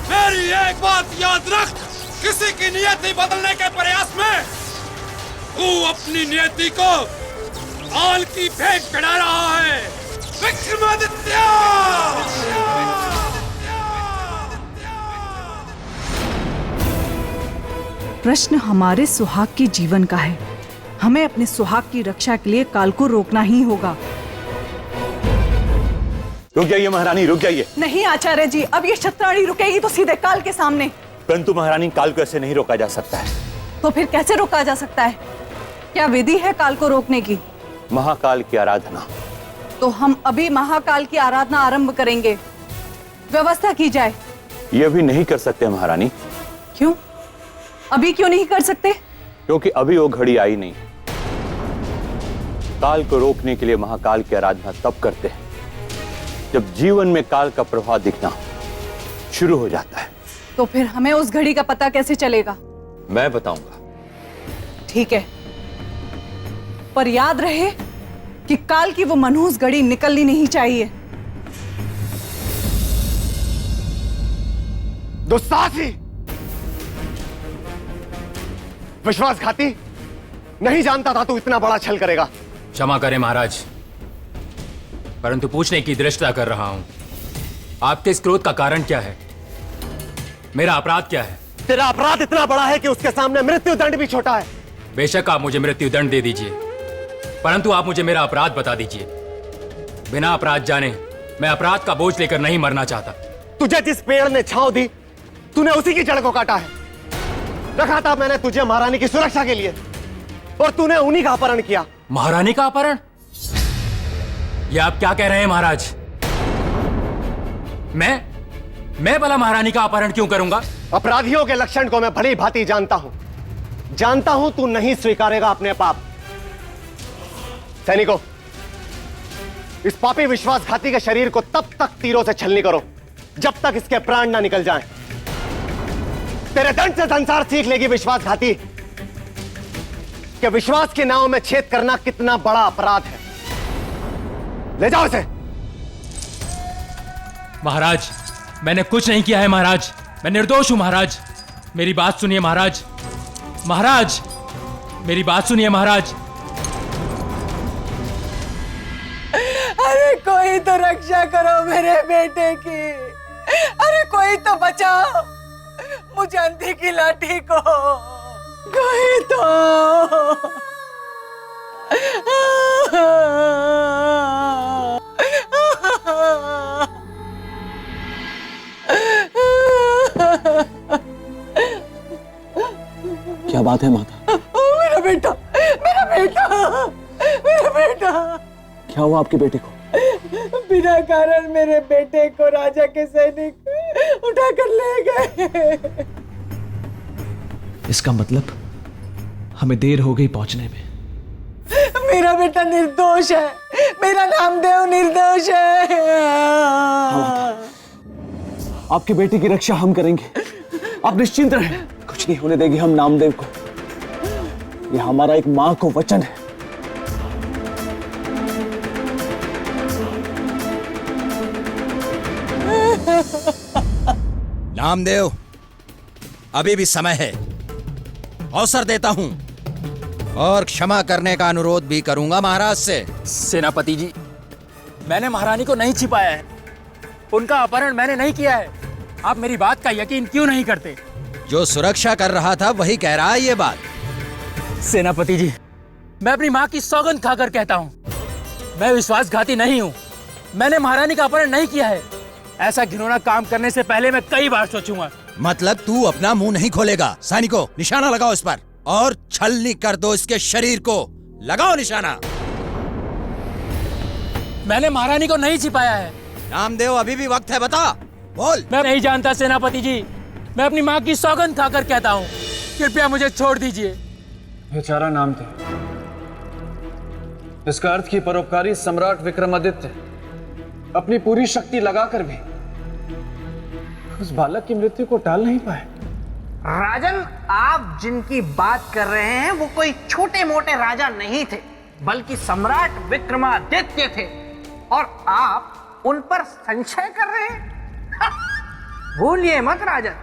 मेरी एक बात याद रख, किसी की नियति बदलने के प्रयास में तू अपनी नियति को काल की भेंट चढ़ा रहा है। विक्रमादित्य! प्रश्न हमारे सुहाग के जीवन का है। हमें अपने सुहाग की रक्षा के लिए काल को रोकना ही होगा। रुक जाइए महारानी, रुक जाइए। नहीं आचार्य जी, अब ये क्षत्राणी रुकेगी तो सीधे काल के सामने। परंतु महारानी, काल को ऐसे नहीं रोका जा सकता है। तो फिर कैसे रोका जा सकता है? क्या विधि है काल को रोकने की? महाकाल की आराधना। तो हम अभी महाकाल की आराधना आरंभ करेंगे। व्यवस्था की जाए। यह भी नहीं कर सकते महारानी। क्यों? अभी क्यों नहीं कर सकते? क्योंकि अभी वो घड़ी आई नहीं। काल को रोकने के लिए महाकाल की आराधना तब करते हैं जब जीवन में काल का प्रभाव दिखना शुरू हो जाता है। तो फिर हमें उस घड़ी का पता कैसे चलेगा? मैं बताऊंगा। ठीक है, पर याद रहे कि काल की वो मनहूस घड़ी निकलनी नहीं चाहिए। दुस्साहसी, विश्वासघाती, नहीं जानता था तू इतना बड़ा छल करेगा। क्षमा करें महाराज, परंतु पूछने की दृष्टता कर रहा हूं। आपके इस क्रोध का कारण क्या है? मेरा अपराध क्या है? तेरा अपराध इतना बड़ा है कि उसके सामने मृत्यु दंड भी छोटा है। बेशक आप मुझे मृत्यु दंड दे दीजिए, परंतु आप मुझे मेरा अपराध बता दीजिए। बिना अपराध जाने मैं अपराध का बोझ लेकर नहीं मरना चाहता। तुझे जिस पेड़ ने छांव दी, तूने उसी की जड़ को काटा है। रखा था मैंने तुझे महारानी की सुरक्षा के लिए, और तूने उन्हीं का अपहरण किया। महारानी का अपहरण? ये आप क्या कह रहे हैं महाराज? मैं भला महारानी का अपहरण क्यों करूंगा? अपराधियों के लक्षण को मैं भली भांति जानता हूं तू नहीं स्वीकारेगा अपने पाप। सैनिकों, इस पापी विश्वासघाती के शरीर को तब तक तीरों से छलनी करो जब तक इसके प्राण ना निकल जाएं। तेरे दंड से संसार सीख लेगी विश्वासघाती कि विश्वास के नाव में छेद करना कितना बड़ा अपराध है। ले जाओ इसे। महाराज, मैंने कुछ नहीं किया है महाराज, मैं निर्दोष हूं महाराज। मेरी बात सुनिए महाराज। महाराज, मेरी बात सुनिए महाराज। अरे कोई तो रक्षा करो मेरे बेटे की। अरे कोई तो बचाओ मुझे अंधी की लाठी को। कोई तो। क्या बात है माता? मेरा बेटा, मेरा बेटा, मेरा बेटा। क्या हुआ आपके बेटे को? बिना कारण मेरे बेटे को राजा के सैनिक उठाकर ले गए। इसका मतलब हमें देर हो गई पहुंचने में। मेरा बेटा निर्दोष है, मेरा नामदेव निर्दोष है। आपके बेटे की रक्षा हम करेंगे, आप निश्चिंत रहें। कुछ नहीं होने देंगे हम नामदेव को। यह हमारा एक मां को वचन है। नामदेव, अभी भी समय है, अवसर देता हूं और क्षमा करने का अनुरोध भी करूंगा महाराज से। सेनापति जी, मैंने महारानी को नहीं छिपाया है, उनका अपहरण मैंने नहीं किया है। आप मेरी बात का यकीन क्यों नहीं करते? जो सुरक्षा कर रहा था वही कह रहा है ये बात। सेनापति जी, मैं अपनी माँ की सौगंध खाकर कहता हूँ, मैं विश्वासघाती नहीं हूँ। मैंने महारानी का अपहरण नहीं किया है। ऐसा घिनौना काम करने से पहले मैं कई बार सोचूंगा। मतलब तू अपना मुंह नहीं खोलेगा? सैनिकों, निशाना लगाओ इस पर और छलनी कर दो इसके शरीर को। लगाओ निशाना। मैंने महारानी को नहीं छिपाया है। नामदेव, अभी भी वक्त है, बता, बोल। मैं नहीं जानता सेनापति जी, मैं अपनी माँ की सौगंध खाकर कहता हूँ, कृपया मुझे छोड़ दीजिए। बेचारा नामदेव, इसका अर्थ कि परोपकारी सम्राट विक्रमादित्य अपनी पूरी शक्ति लगाकर भी उस बालक की मृत्यु को टाल नहीं पाए। राजन, आप जिनकी बात कर रहे हैं वो कोई छोटे मोटे राजा नहीं थे, बल्कि सम्राट विक्रमादित्य थे, और आप उन पर संशय कर रहे हैं। भूलिए मत राजन,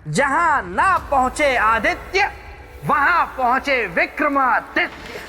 जहां ना पहुंचे आदित्य वहां पहुंचे विक्रमादित्य।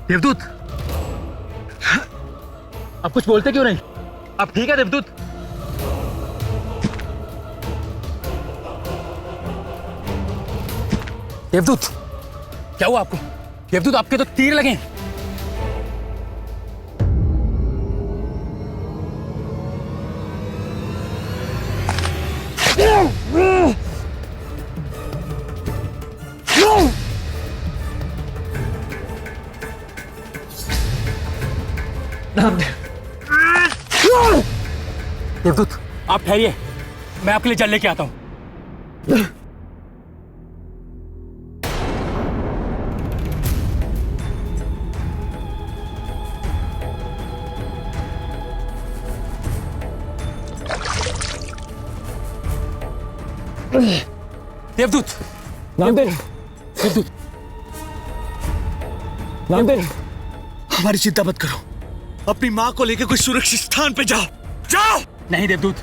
देवदूत, आप कुछ बोलते क्यों नहीं? आप ठीक है देवदूत? देवदूत, क्या हुआ आपको? देवदूत, आपके तो तीर लगे। देवदूत, आप ठहरिए, मैं आपके लिए जल लेके आता हूं। देवदूत, नामदेव, देवदूत, नामदेव, हमारी चिंता मत करो, अपनी माँ को लेकर कोई सुरक्षित स्थान पे जाओ, जाओ। नहीं देवदूत,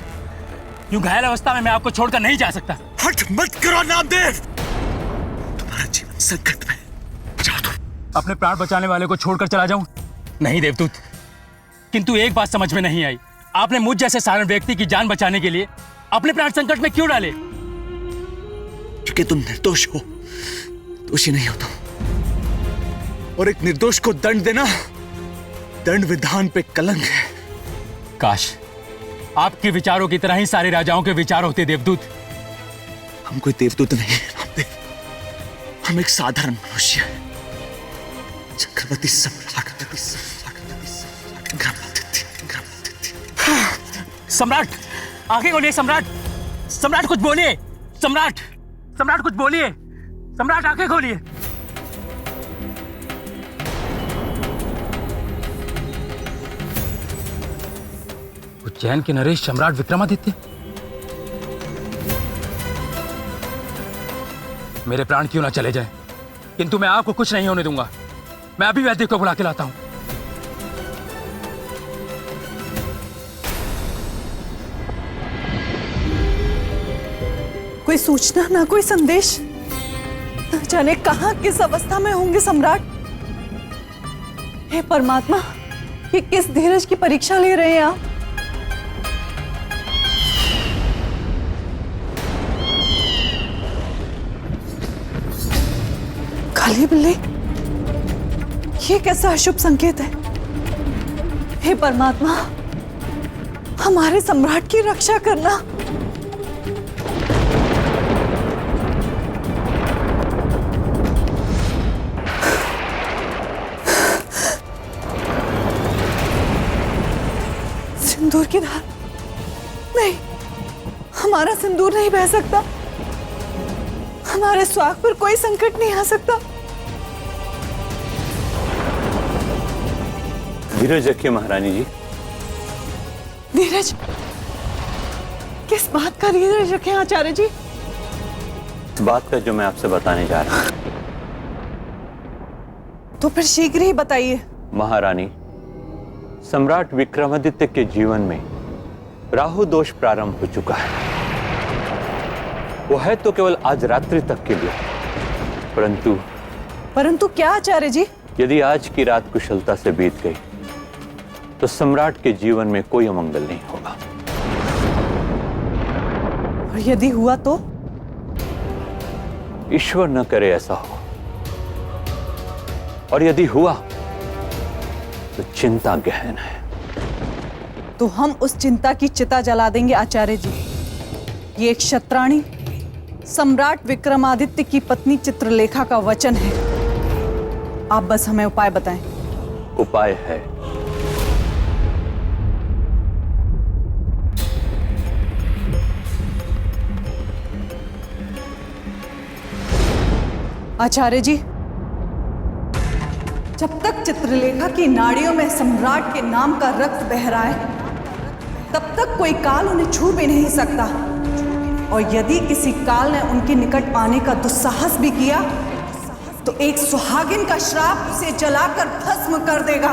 यूं घायल अवस्था में मैं आपको छोड़कर नहीं जा सकता। हट मत करो नामदेव, तुम्हारा जीवन संकट में। जाओ तुम। अपने प्राण बचाने वाले को छोड़कर चला जाऊं? नहीं देवदूत, किंतु एक बात समझ में नहीं आई, आपने मुझ जैसे साधारण व्यक्ति की जान बचाने के लिए अपने प्राण संकट में क्यों डाले? क्योंकि तुम निर्दोष हो, दोषी नहीं हो तुम, और एक निर्दोष को दंड देना दंड विधान पे कलंक है। काश आपके विचारों की तरह ही सारे राजाओं के विचार होते देवदूत। हम कोई देवदूत नहीं है नामदेव, हम एक साधारण मनुष्य हैं। चक्रवर्ती सम्राट सम्राट, आंखें खोलिए सम्राट, सम्राट कुछ बोलिए, सम्राट, सम्राट कुछ बोलिए, सम्राट आंखें खोलिए। उज्जैन के नरेश सम्राट विक्रमादित्य, मेरे प्राण क्यों ना चले जाएं, किंतु मैं आपको कुछ नहीं होने दूंगा। मैं अभी वैद्य को बुला के लाता हूं। कोई सूचना, ना कोई संदेश। न जाने कहां किस अवस्था में होंगे सम्राट। हे परमात्मा, ये किस धीरज की परीक्षा ले रहे हैं आप? काली बिल्ली, ये कैसा अशुभ संकेत है? हे परमात्मा, हमारे सम्राट की रक्षा करना। सिंदूर की धार, नहीं, हमारा सिंदूर नहीं बह सकता। हमारे सुहाग पर कोई संकट नहीं आ सकता। धीरज रखिए महारानी जी। धीरज? किस बात का धीरज रखें आचार्य जी? इस बात का जो मैं आपसे बताने जा रहा हूं। तो फिर शीघ्र ही बताइए। महारानी, सम्राट विक्रमादित्य के जीवन में राहु दोष प्रारंभ हो चुका है। वो है तो केवल आज रात्रि तक के लिए, परंतु क्या आचार्य जी? यदि आज की रात कुशलता से बीत गई तो सम्राट के जीवन में कोई अमंगल नहीं होगा। और यदि हुआ तो? ईश्वर न करे ऐसा हो। और यदि हुआ तो चिंता गहन है। तो हम उस चिंता की चिता जला देंगे आचार्य जी। ये एक क्षत्राणी सम्राट विक्रमादित्य की पत्नी चित्रलेखा का वचन है। आप बस हमें उपाय बताएं। उपाय है, आचार्य जी, जब तक चित्रलेखा की नाड़ियों में सम्राट के नाम का रक्त बह रहा है, तब तक कोई काल उन्हें छू भी नहीं सकता। और यदि किसी काल ने उनके निकट आने का दुस्साहस भी किया, तो एक सुहागिन का श्राप उसे जलाकर भस्म कर देगा।